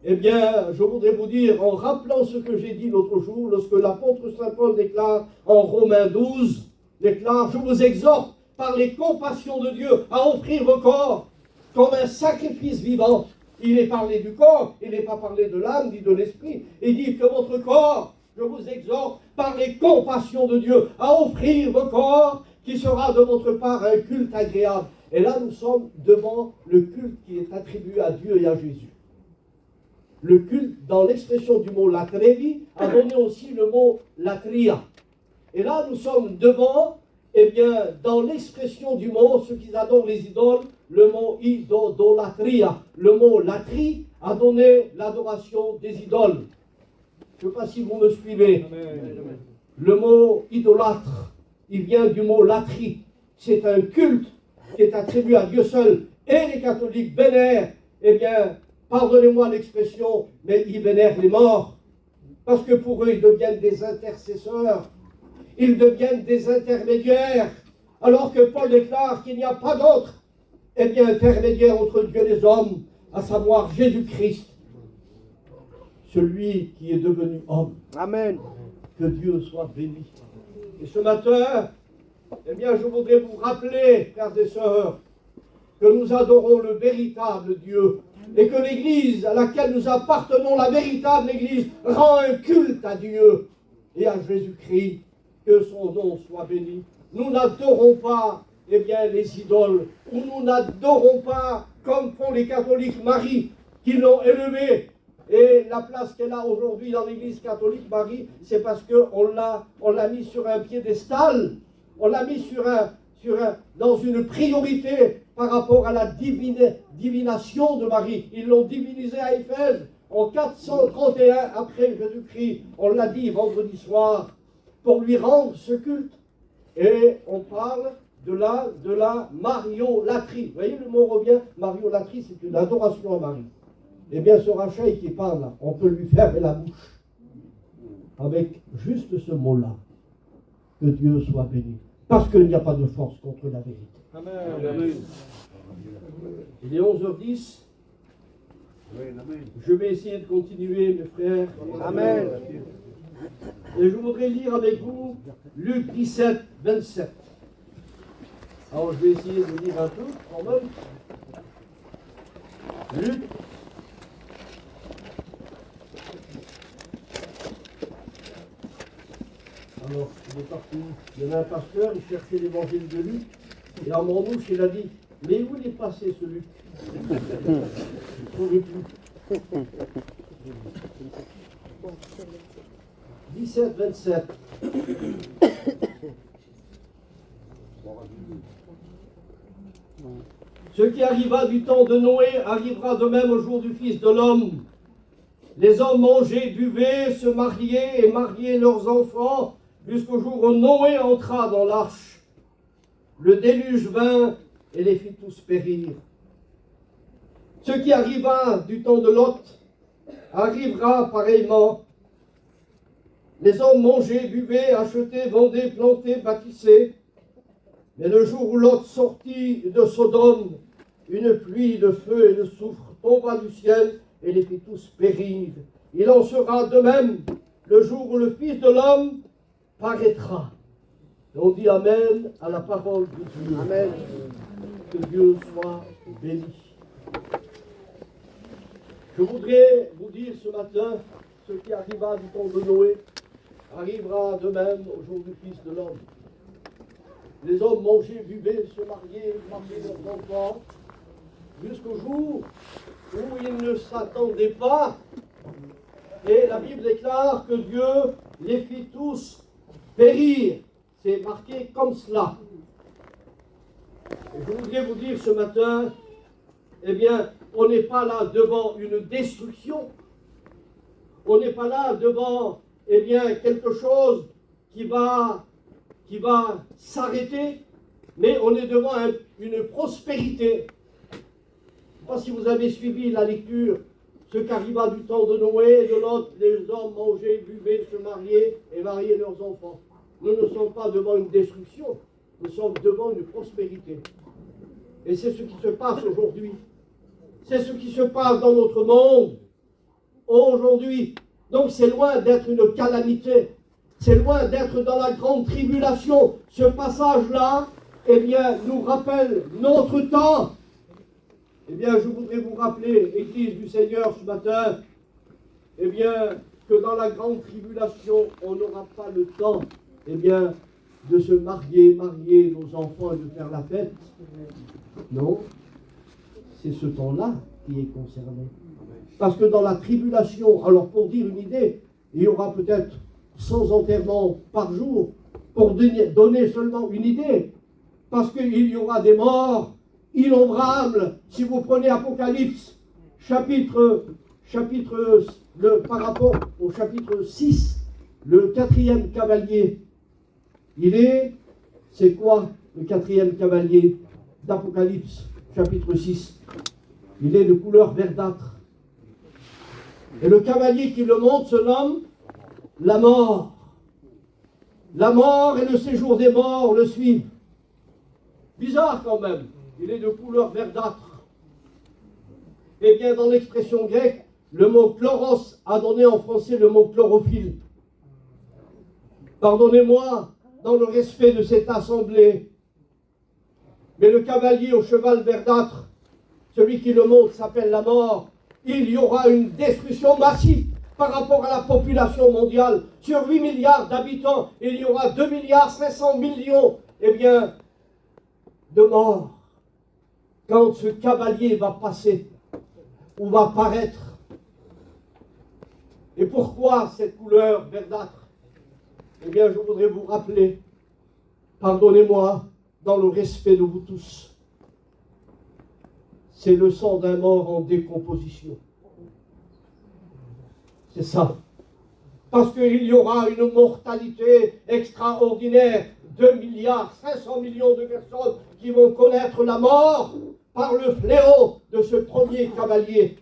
Eh bien, je voudrais vous dire, en rappelant ce que j'ai dit l'autre jour, lorsque l'apôtre Saint Paul déclare en Romains 12, déclare, je vous exhorte par les compassions de Dieu à offrir vos corps comme un sacrifice vivant. Il est parlé du corps, il n'est pas parlé de l'âme ni de l'esprit. Il dit que votre corps, je vous exhorte par les compassions de Dieu à offrir vos corps qui sera de votre part un culte agréable. Et là, nous sommes devant le culte qui est attribué à Dieu et à Jésus. Le culte, dans l'expression du mot latrevi, a donné aussi le mot latria. Et là, nous sommes devant, eh bien, dans l'expression du mot, ceux qui adorent les idoles, le mot idolatria. Le mot latrie a donné l'adoration des idoles. Je ne sais pas si vous me suivez. Amen. Le mot idolâtre, il vient du mot latrie. C'est un culte qui est attribué à Dieu seul, Et les catholiques vénèrent, eh bien, pardonnez-moi l'expression, mais ils vénèrent les morts. Parce que pour eux, ils deviennent des intercesseurs, ils deviennent des intermédiaires, alors que Paul déclare qu'il n'y a pas d'autre, eh bien, intermédiaire entre Dieu et les hommes, à savoir Jésus-Christ, celui qui est devenu homme. Amen. Que Dieu soit béni. Et ce matin, eh bien, je voudrais vous rappeler, frères et sœurs, que nous adorons le véritable Dieu et que l'Église à laquelle nous appartenons, la véritable Église, rend un culte à Dieu et à Jésus-Christ. Que son nom soit béni. Nous n'adorons pas, eh bien, les idoles, ou nous n'adorons pas, comme font les catholiques, Marie, qui l'ont élevée. Et la place qu'elle a aujourd'hui dans l'Église catholique, Marie, c'est parce qu'on l'a mis sur un piédestal, on l'a mis dans une priorité par rapport à la divination de Marie. Ils l'ont divinisée à Éphèse en 431 après Jésus-Christ. On l'a dit vendredi soir, pour lui rendre ce culte. Et on parle de la mariolatrie. Vous voyez, le mot revient, mariolatrie, c'est une adoration à Marie. Eh bien, ce Rachel qui parle là, on peut lui fermer la bouche avec juste ce mot-là. Que Dieu soit béni. Parce qu'il n'y a pas de force contre la vérité. Amen. Il est 11h10. Je vais essayer de continuer, mes frères. Amen. Et je voudrais lire avec vous Luc 17, 27. Alors, je vais essayer de lire un peu, quand même. Luc. Alors, il est parti. Il y avait un pasteur, il cherchait l'évangile de Luc. Et en mon bouche, il a dit, mais où il est passé ce Luc? Je ne trouvais plus. 17, 27. Ce qui arriva du temps de Noé arrivera de même au jour du Fils de l'homme. Les hommes mangeaient, buvaient, se mariaient et mariaient leurs enfants jusqu'au jour où Noé entra dans l'arche. Le déluge vint et les fit tous périr. Ce qui arriva du temps de Lot arrivera pareillement. Les hommes mangeaient, buvaient, achetaient, vendaient, plantaient, bâtissaient. Mais le jour où Lot sortit de Sodome, une pluie de feu et de soufre tomba du ciel et les fit tous périr. Il en sera de même le jour où le Fils de l'homme paraîtra. Et on dit Amen à la parole de Dieu. Amen. Que Dieu soit béni. Je voudrais vous dire ce matin, ce qui arriva du temps de Noé arrivera de même au jour du Fils de l'homme. Les hommes mangeaient, buvaient, se mariaient leurs enfants, jusqu'au jour où ils ne s'attendaient pas. Et la Bible déclare que Dieu les fit tous périr. C'est marqué comme cela. Et je voudrais vous dire ce matin, eh bien, on n'est pas là devant une destruction. On n'est pas là devant, eh bien, quelque chose qui va s'arrêter, mais on est devant une prospérité. Je ne sais pas si vous avez suivi la lecture, ce qu'arriva du temps de Noé et de Lot, les hommes mangeaient, buvaient, se mariaient et mariaient leurs enfants. Nous ne sommes pas devant une destruction, nous sommes devant une prospérité. Et c'est ce qui se passe aujourd'hui. C'est ce qui se passe dans notre monde aujourd'hui. Donc c'est loin d'être une calamité. C'est loin d'être dans la grande tribulation. Ce passage-là, eh bien, nous rappelle notre temps. Eh bien, je voudrais vous rappeler, Église du Seigneur, ce matin, eh bien, que dans la grande tribulation, on n'aura pas le temps, eh bien, de se marier nos enfants et de faire la fête. Non, c'est ce temps-là qui est concerné. Parce que dans la tribulation, alors pour dire une idée, il y aura peut-être 100 enterrements par jour, pour donner seulement une idée, parce qu'il y aura des morts innombrables. Si vous prenez Apocalypse, par rapport au chapitre 6, le 4e cavalier, c'est quoi le 4e cavalier d'Apocalypse? chapitre 6. Il est de couleur verdâtre. Et le cavalier qui le monte se nomme la mort. La mort et le séjour des morts le suivent. Bizarre quand même. Il est de couleur verdâtre. Eh bien, dans l'expression grecque, le mot chloros a donné en français le mot chlorophylle. Pardonnez-moi, dans le respect de cette assemblée, mais le cavalier au cheval verdâtre, celui qui le monte, s'appelle la mort. Il y aura une destruction massive par rapport à la population mondiale. Sur 8 milliards d'habitants, il y aura 2 milliards 500 millions, eh bien, de morts. Quand ce cavalier va passer, ou va paraître. Et pourquoi cette couleur verdâtre? Eh bien, je voudrais vous rappeler, pardonnez-moi, dans le respect de vous tous, c'est le sang d'un mort en décomposition. C'est ça. Parce qu'il y aura une mortalité extraordinaire. 2 milliards 500 millions de personnes qui vont connaître la mort par le fléau de ce premier cavalier.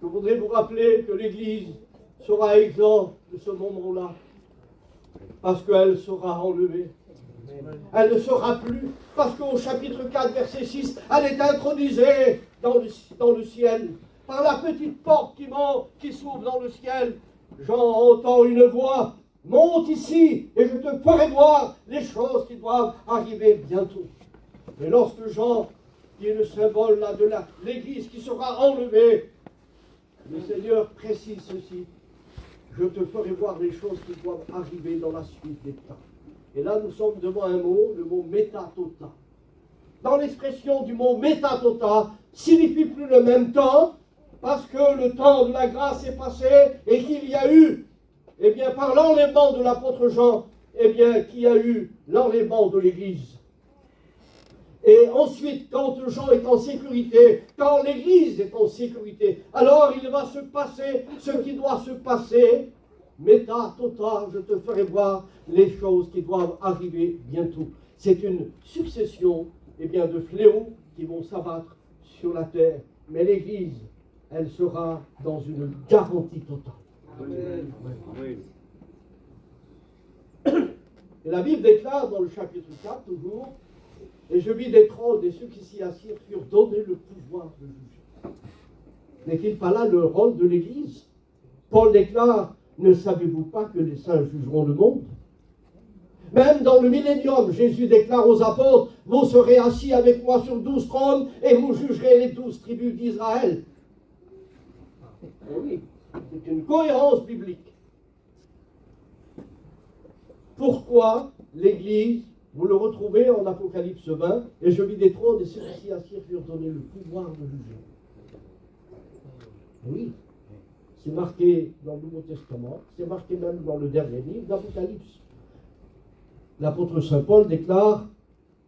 Je voudrais vous rappeler que l'Église sera exempte de ce moment-là, parce qu'elle sera enlevée. Elle ne sera plus, parce qu'au chapitre 4, verset 6, elle est intronisée dans le ciel. Par la petite porte qui s'ouvre dans le ciel, j'entends une voix: monte ici, et je te ferai voir les choses qui doivent arriver bientôt. Et lorsque Jean, qui est le symbole là, de l'Église qui sera enlevée, le Seigneur précise ceci: je te ferai voir les choses qui doivent arriver dans la suite des temps. Et là, nous sommes devant un mot, le mot métatota. Dans l'expression du mot métatota, signifie plus le même temps, parce que le temps de la grâce est passé et qu'il y a eu, eh bien, par l'enlèvement de l'apôtre Jean, eh bien, qu'il y a eu l'enlèvement de l'Église. Et ensuite, quand Jean est en sécurité, quand l'Église est en sécurité, alors il va se passer ce qui doit se passer. Méta, tota, je te ferai voir les choses qui doivent arriver bientôt. C'est une succession, eh bien, de fléaux qui vont s'abattre sur la terre. Mais l'Église, elle sera dans une garantie totale. Amen. Et la Bible déclare dans le chapitre 4, toujours: et je vis des trônes et ceux qui s'y assirent furent donnés le pouvoir de juger. N'est-il pas là le rôle de l'Église? Paul déclare: ne savez-vous pas que les saints jugeront le monde? Même dans le millénium, Jésus déclare aux apôtres: vous serez assis avec moi sur 12 trônes et vous jugerez les 12 tribus d'Israël. Oui, c'est une cohérence biblique. Pourquoi l'Église? Vous le retrouvez en Apocalypse 20, et je vis des trônes et ceux qui s'y assirent furent donnés le pouvoir de juger. Oui, c'est marqué dans le Nouveau Testament, c'est marqué même dans le dernier livre d'Apocalypse. L'apôtre Saint Paul déclare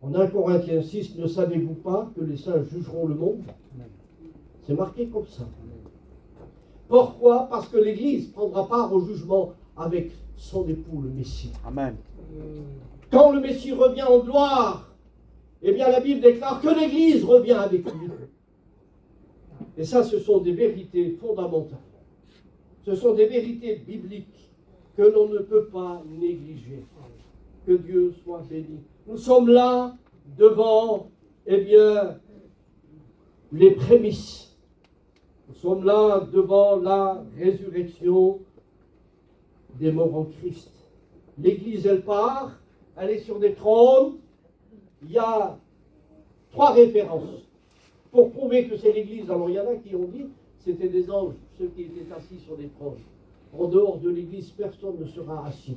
en 1 Corinthiens 6, ne savez-vous pas que les saints jugeront le monde? C'est marqué comme ça. Pourquoi? Parce que l'Église prendra part au jugement avec son époux, le Messie. Amen. Quand le Messie revient en gloire, eh bien la Bible déclare que l'Église revient avec lui. Et ça, ce sont des vérités fondamentales. Ce sont des vérités bibliques que l'on ne peut pas négliger. Que Dieu soit béni. Nous sommes là devant, eh bien, les prémices. Nous sommes là devant la résurrection des morts en Christ. L'Église, elle part, elle est sur des trônes. Il y a 3 références pour prouver que c'est l'Église. Alors il y en a qui ont dit c'était des anges, ceux qui étaient assis sur des trônes. En dehors de l'Église, personne ne sera assis.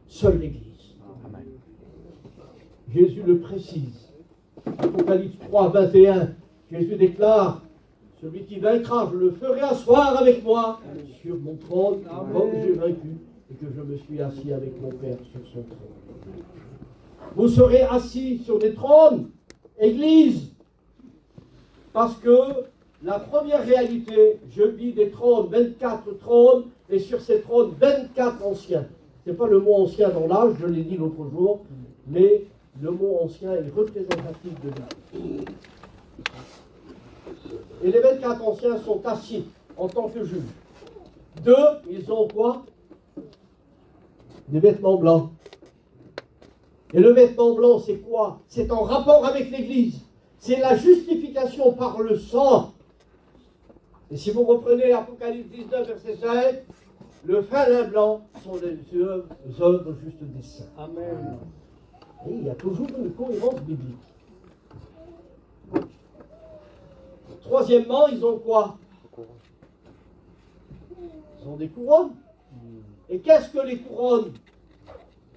Seule l'Église. Amen. Jésus le précise. Apocalypse 3, 21. Jésus déclare: celui qui vaincra, je le ferai asseoir avec moi sur mon trône, comme j'ai vaincu et que je me suis assis avec mon Père sur son trône. Vous serez assis sur des trônes, Église, parce que la première réalité, je vis des trônes, 24 trônes, et sur ces trônes, 24 anciens. Ce n'est pas le mot ancien dans l'âge, je l'ai dit l'autre jour, mais Le mot ancien est représentatif de lui. Et les 24 anciens sont assis en tant que juges. Deux, ils ont quoi? Des vêtements blancs. Et le vêtement blanc, c'est quoi? C'est en rapport avec l'Église. C'est la justification par le sang. Et si vous reprenez Apocalypse 19, verset 7, le fin lin blanc sont les œuvres justes des saints. Amen. Et il y a toujours une cohérence biblique. Troisièmement, ils ont quoi? Ils ont des couronnes. Et qu'est-ce que les couronnes?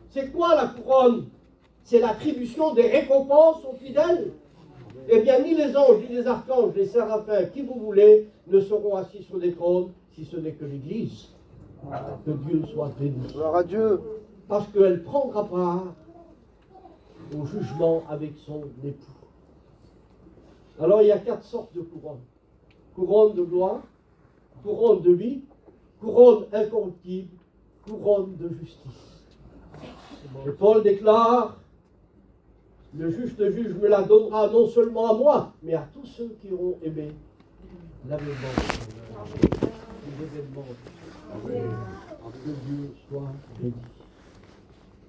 C'est quoi la couronne? C'est l'attribution des récompenses aux fidèles. Eh bien, ni les anges, ni les archanges, les séraphins, qui vous voulez, ne seront assis sur des trônes, si ce n'est que l'Église. Que Dieu soit béni. Gloire à Dieu. Parce qu'elle prendra part au jugement avec son époux. Alors, il y a 4 sortes de couronnes. Couronne de gloire, couronne de vie, couronne incorruptible, couronne de justice. Et Paul déclare, le juste juge me la donnera non seulement à moi, mais à tous ceux qui auront aimé l'avènement des événements. Que Dieu soit béni.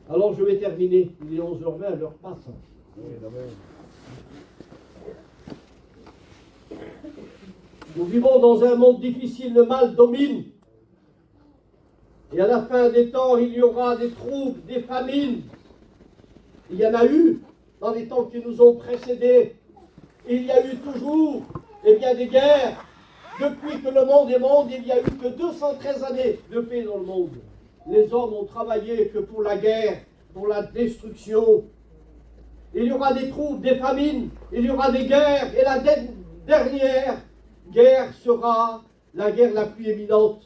Alors je vais terminer. Il est 11h20, l'heure passe. Nous vivons dans un monde difficile, le mal domine. Et à la fin des temps, il y aura des troubles, des famines. Il y en a eu dans les temps qui nous ont précédés. Il y a eu toujours des guerres. Depuis que le monde est monde, il n'y a eu que 213 années de paix dans le monde. Les hommes ont travaillé que pour la guerre, pour la destruction. Il y aura des troubles, des famines, il y aura des guerres. Et la dernière guerre sera la guerre la plus éminente.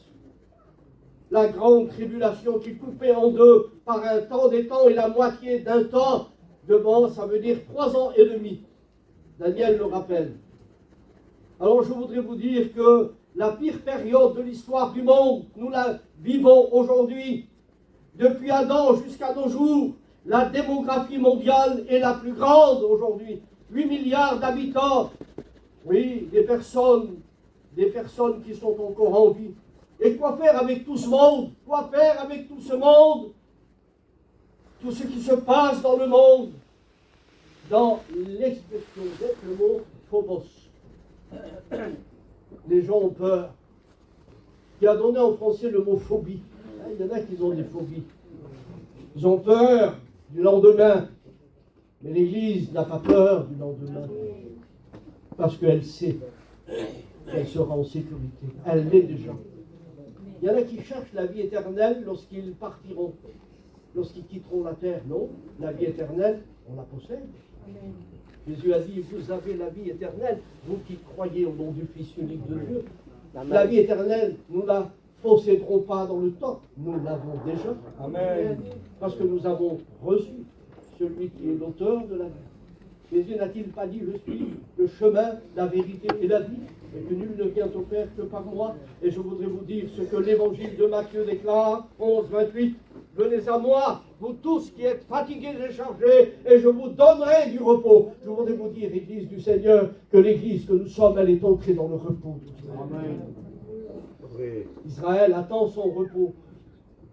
La grande tribulation qui coupait en deux par un temps des temps et la moitié d'un temps. Devant, ça veut dire 3 ans et demi. Daniel le rappelle. Alors je voudrais vous dire que la pire période de l'histoire du monde, nous la vivons aujourd'hui. Depuis Adam jusqu'à nos jours, la démographie mondiale est la plus grande aujourd'hui. 8 milliards d'habitants. Oui, des personnes qui sont encore en vie. Et quoi faire avec tout ce monde? Quoi faire avec tout ce monde? Tout ce qui se passe dans le monde, dans l'expression d'être le mot phobos. Les gens ont peur. Qui a donné en français le mot phobie. Il y en a qui ont des phobies. Ils ont peur du lendemain. Mais l'Église n'a pas peur du lendemain. Parce qu'elle sait qu'elle sera en sécurité. Elle l'est déjà. Il y en a qui cherchent la vie éternelle lorsqu'ils partiront. Lorsqu'ils quitteront la terre. Non, la vie éternelle, on la possède. Amen. Jésus a dit, vous avez la vie éternelle, vous qui croyez au nom du Fils unique de Dieu. Amen. La vie éternelle, nous ne la posséderons pas dans le temps, nous l'avons déjà. Amen. Parce que nous avons reçu celui qui est l'auteur de la vie. Jésus n'a-t-il pas dit, je suis le chemin, la vérité et la vie, et que nul ne vient au Père que par moi. Et je voudrais vous dire ce que l'évangile de Matthieu déclare, 11, 28. Venez à moi, vous tous qui êtes fatigués et chargés, et je vous donnerai du repos. Je voudrais vous dire, Église du Seigneur, que l'Église que nous sommes, elle est entrée dans le repos. Amen. Israël attend son repos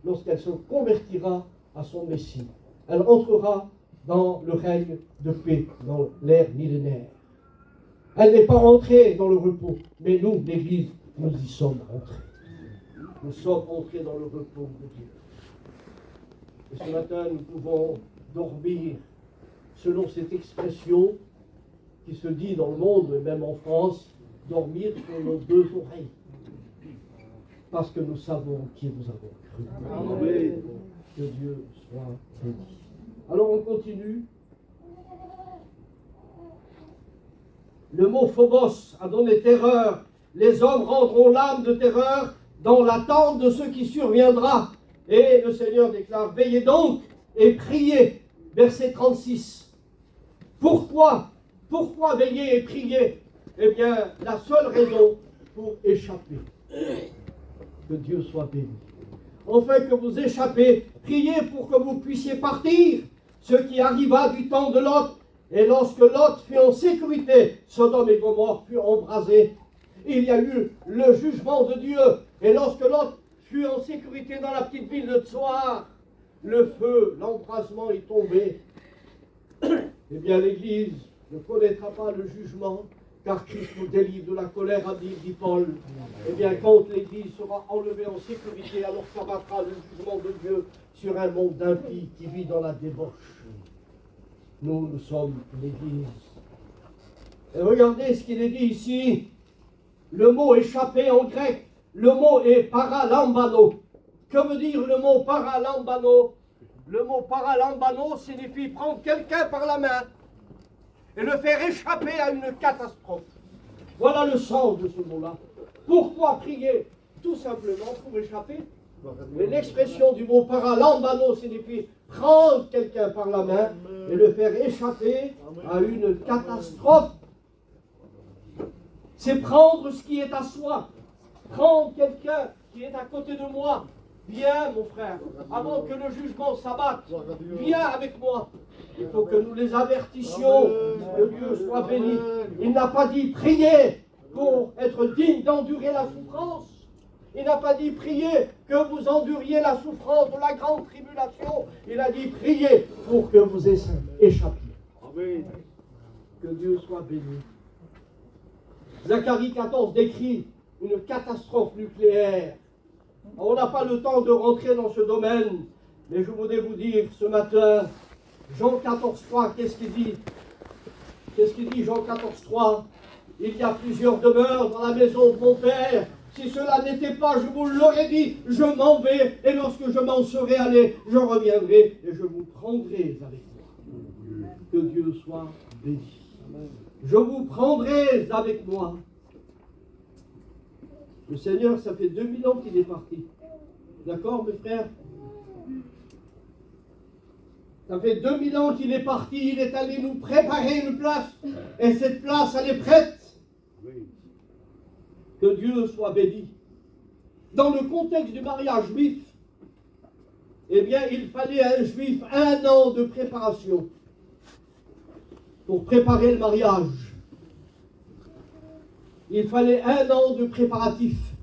lorsqu'elle se convertira à son Messie. Elle entrera dans le règne de paix, dans l'ère millénaire. Elle n'est pas entrée dans le repos, mais nous, l'Église, nous y sommes entrés. Nous sommes entrés dans le repos de Dieu. Et ce matin, nous pouvons dormir selon cette expression qui se dit dans le monde, et même en France, dormir sur nos 2 oreilles. Parce que nous savons qui nous avons cru. Amen. Que Dieu soit béni. Alors on continue. Le mot phobos a donné terreur. Les hommes rendront l'âme de terreur dans l'attente de ce qui surviendra. Et le Seigneur déclare, veillez donc et priez. Verset 36. Pourquoi veiller et prier? Eh bien, la seule raison pour échapper. Que Dieu soit béni. Enfin que vous échappez, priez pour que vous puissiez partir. ce qui arriva du temps de Lot. Et lorsque Lot fut en sécurité, Sodome et Gomorrhe furent embrasés. Il y a eu le jugement de Dieu. Et lorsque Lot fut en sécurité dans la petite ville de Tsoar, le feu, l'embrasement est tombé. Eh bien, l'Église ne connaîtra pas le jugement, car Christ nous délivre de la colère, dit Paul. Eh bien, quand l'Église sera enlevée en sécurité, alors s'abattra le jugement de Dieu sur un monde d'impies qui vit dans la débauche. Nous sommes l'Église. Et regardez ce qu'il est dit ici. Le mot échappé en grec, le mot est paralambano. Que veut dire le mot paralambano? Le mot paralambano signifie prendre quelqu'un par la main et le faire échapper à une catastrophe. Voilà le sens de ce mot-là. Pourquoi prier? Tout simplement pour échapper. Mais l'expression du mot paralambano signifie prendre quelqu'un par la main et le faire échapper à une catastrophe. C'est prendre ce qui est à soi. Prendre quelqu'un qui est à côté de moi. Viens, mon frère, avant que le jugement s'abatte, viens avec moi. Il faut que nous les avertissions, que Dieu soit béni. Il n'a pas dit prier pour être digne d'endurer la souffrance. Il n'a pas dit prier que vous enduriez la souffrance de la grande tribulation. Il a dit prier pour que vous échappiez. Amen. Que Dieu soit béni. Zacharie 14 décrit une catastrophe nucléaire. On n'a pas le temps de rentrer dans ce domaine, mais je voudrais vous dire ce matin, Jean 14,3, qu'est-ce qu'il dit? Qu'est-ce qu'il dit Jean 14,3? Il y a plusieurs demeures dans la maison de mon Père. Si cela n'était pas, je vous l'aurais dit, je m'en vais, et lorsque je m'en serai allé, je reviendrai et je vous prendrai avec moi. Que Dieu soit béni. Je vous prendrai avec moi. Le Seigneur, ça fait 2000 ans qu'il est parti. D'accord, mes frères? Ça fait 2000 ans qu'il est parti, il est allé nous préparer une place. Et cette place, elle est prête. Que Dieu soit béni. Dans le contexte du mariage juif, eh bien, il fallait à un juif 1 an de préparation pour préparer le mariage. Il fallait 1 an de préparatifs.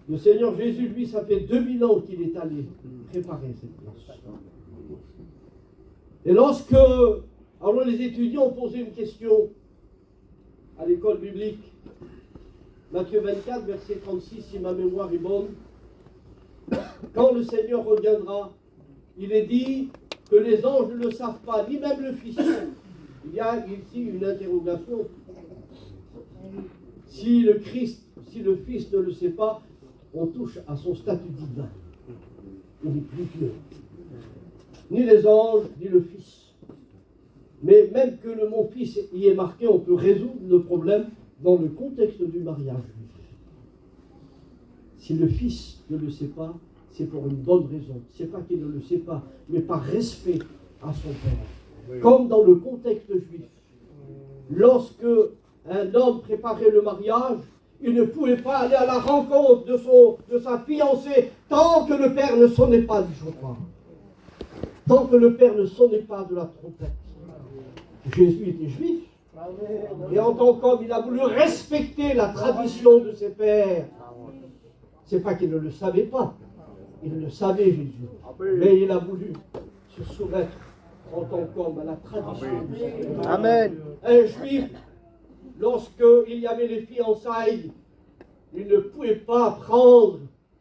Le Seigneur Jésus, lui, ça fait 2000 ans qu'il est allé préparer cette place. Et lorsque, alors les étudiants ont posé une question à l'école biblique, Matthieu 24, verset 36, si ma mémoire est bonne, quand le Seigneur reviendra, il est dit que les anges ne le savent pas, ni même le Fils. Il y a ici une interrogation. Si le Christ, si le Fils ne le sait pas, on touche à son statut divin. Il n'est plus Dieu. Ni les anges, ni le Fils. Mais même que le mot Fils y est marqué, on peut résoudre le problème dans le contexte du mariage. Si le Fils ne le sait pas, c'est pour une bonne raison. C'est pas qu'il ne le sait pas, mais par respect à son Père. Oui. Comme dans le contexte juif. Lorsque un homme préparait le mariage, il ne pouvait pas aller à la rencontre de sa fiancée tant que le père ne sonnait pas du chauffard. Tant que le père ne sonnait pas de la trompette. Jésus était juif. Et en tant qu'homme, il a voulu respecter la tradition de ses pères. C'est pas qu'il ne le savait pas. Il le savait, Jésus. Mais il a voulu se soumettre en tant qu'homme à la tradition de ses pères. Amen. Un juif, lorsqu'il y avait les fiançailles, il ne pouvait pas prendre,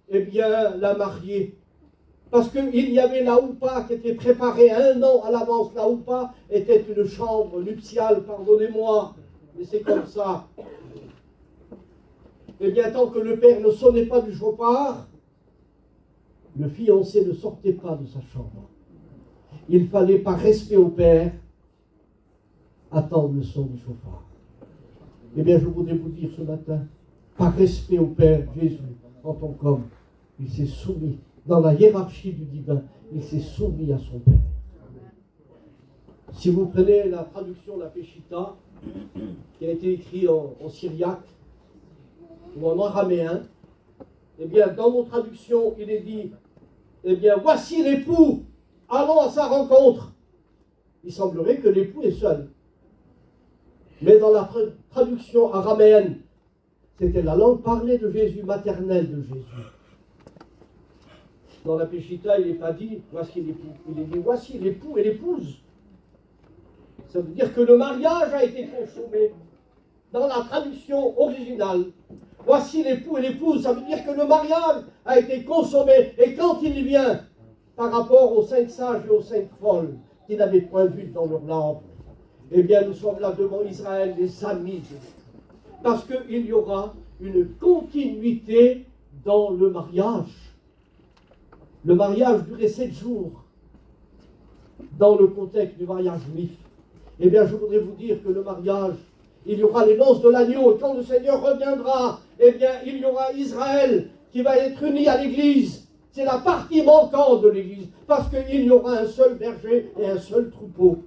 eh bien, la mariée. Parce qu'il y avait la houpa qui était préparée 1 an à l'avance. La houpa était une chambre nuptiale, pardonnez-moi, mais c'est comme ça. Eh bien, tant que le père ne sonnait pas du chauffard, le fiancé ne sortait pas de sa chambre. Il fallait, par respect au père, attendre le son du chauffard. Eh bien, je voudrais vous dire ce matin, par respect au Père, Jésus, en tant qu'homme, il s'est soumis, dans la hiérarchie du divin, il s'est soumis à son Père. Si vous prenez la traduction de la Péchita, qui a été écrite en syriaque ou en araméen, eh bien, dans mon traduction, il est dit, eh bien, voici l'époux allons à sa rencontre. Il semblerait que l'époux est seul. Mais dans la traduction araméenne, c'était la langue parlée de Jésus, maternelle de Jésus. Dans la Péchita, il n'est pas dit voici l'époux, il est dit voici l'époux et l'épouse. Ça veut dire que le mariage a été consommé. Dans la traduction originale, voici l'époux et l'épouse, ça veut dire que le mariage a été consommé. Et quand il vient, par rapport aux 5 sages et aux 5 folles, qui n'avaient point d'huile dans leur lampe, eh bien nous sommes là devant Israël, les amis de Dieu. Parce qu'il y aura une continuité dans le mariage. Le mariage durait 7 jours. Dans le contexte du mariage juif, eh bien je voudrais vous dire que le mariage, il y aura les noces de l'agneau, et quand le Seigneur reviendra, eh bien il y aura Israël qui va être uni à l'Église. C'est la partie manquante de l'Église, parce qu'il y aura un seul berger et un seul troupeau.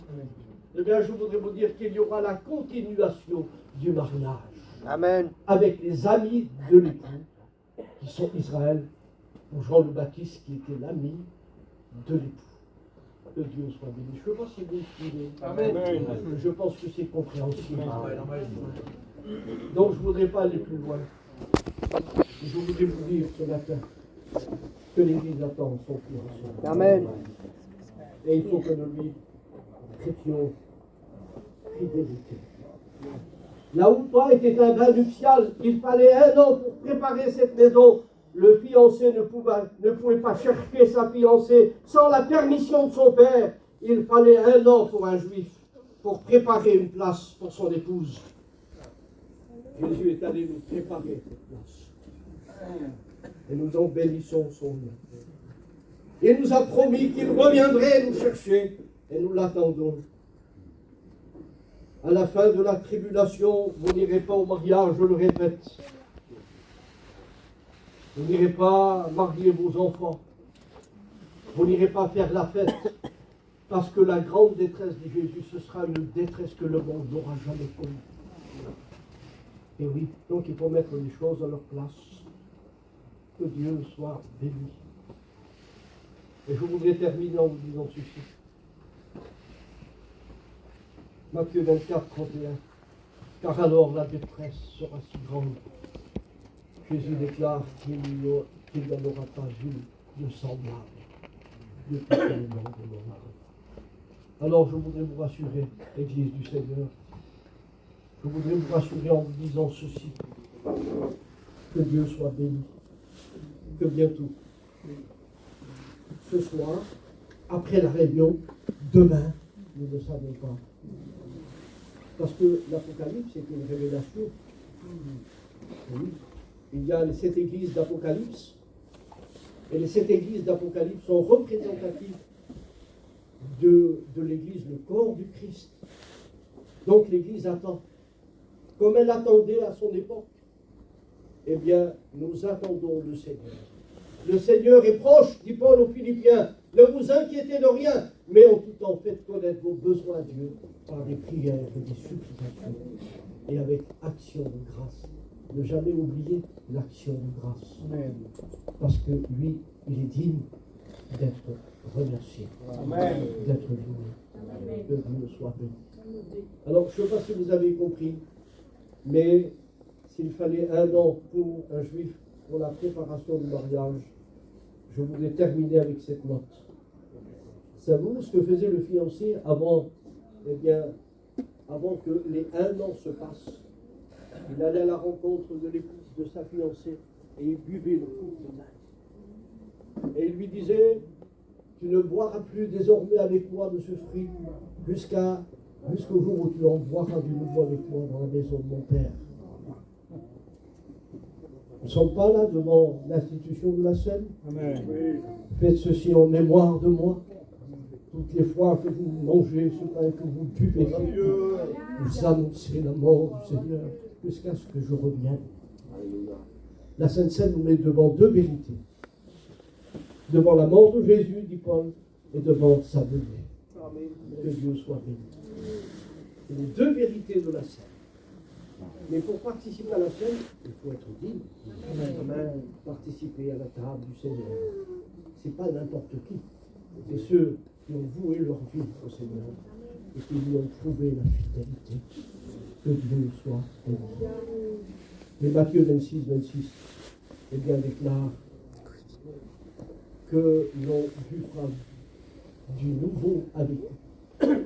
Eh bien je voudrais vous dire qu'il y aura la continuation du mariage. Amen. Avec les amis de l'époux, qui sont Israël, ou Jean le Baptiste, qui était l'ami de l'époux. Que Dieu soit béni. Je ne sais pas si vous le suivez. Amen. Je pense que c'est compréhensible. Donc je ne voudrais pas aller plus loin. Je voudrais vous dire ce matin que l'Église attend son Fils. Amen. Et il faut que nous lui prêtions fidélité. Là où toi était un bain nuptial, il fallait 1 an pour préparer cette maison. Le fiancé ne pouvait pas chercher sa fiancée sans la permission de son père. Il fallait 1 an pour un juif pour préparer une place pour son épouse. Jésus est allé nous préparer cette place. Et nous en bénissons son nom. Il nous a promis qu'il reviendrait nous chercher et nous l'attendons. À la fin de la tribulation, vous n'irez pas au mariage, je le répète. Vous n'irez pas marier vos enfants. Vous n'irez pas faire la fête. Parce que la grande détresse de Jésus, ce sera une détresse que le monde n'aura jamais connue. Et oui, donc il faut mettre les choses à leur place. Que Dieu soit béni. Et je voudrais terminer en vous disant ceci. Matthieu 24, 31. Car alors la détresse sera si grande. Jésus déclare qu'il n'y en aura pas eu de semblable depuis que le monde est mort. Alors je voudrais vous rassurer, Église du Seigneur, je voudrais vous rassurer en vous disant ceci, que Dieu soit béni, que bientôt, ce soir, après la réunion, demain, nous ne savons pas. Parce que l'Apocalypse est une révélation. Oui. Il y a les 7 églises d'Apocalypse, et les 7 églises d'Apocalypse sont représentatives de l'église, le corps du Christ. Donc l'église attend. Comme elle attendait à son époque, eh bien, nous attendons le Seigneur. Le Seigneur est proche, dit Paul aux Philippiens. Ne vous inquiétez de rien, mais en tout temps, faites connaître vos besoins à Dieu par des prières et des supplications, et avec action de grâce. Ne jamais oublier l'action de grâce. Amen. Parce que lui, il est digne d'être remercié, d'être loué. Que Dieu soit béni. Alors, je ne sais pas si vous avez compris, mais s'il fallait 1 an pour un juif pour la préparation du mariage, je voudrais terminer avec cette note. Savez-vous ce que faisait le fiancé avant, eh bien, avant que les 1 an se passent? Il allait à la rencontre de l'épouse de sa fiancée et il buvait le coup de vin. Et il lui disait, tu ne boiras plus désormais avec moi de ce fruit jusqu'au jour où tu en boiras du nouveau avec moi dans la maison de mon Père. Nous ne sommes pas là devant l'institution de la scène. Amen. Faites ceci en mémoire de moi. Toutes les fois que vous mangez ce pain, que vous buvez, vous annoncez la mort du Seigneur jusqu'à ce que je revienne. La Sainte Seine nous met devant 2 vérités. Devant la mort de Jésus, dit Paul, et devant sa venue. Que Dieu soit béni. C'est les 2 vérités de la Seine. Mais pour participer à la Seine, il faut être digne. Amen. Participer à la table du Seigneur. Ce n'est pas n'importe qui. C'est ceux qui ont voué leur vie au Seigneur et qui lui ont prouvé la fidélité. Que Dieu soit béni. Mais Matthieu 26, 26, eh bien, déclare que l'on vivra du nouveau habitat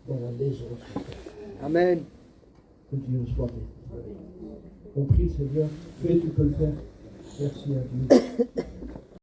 dans la maison de son Père. Amen. Que Dieu soit béni. On prie le Seigneur, fais, tu peux le faire. Merci à Dieu.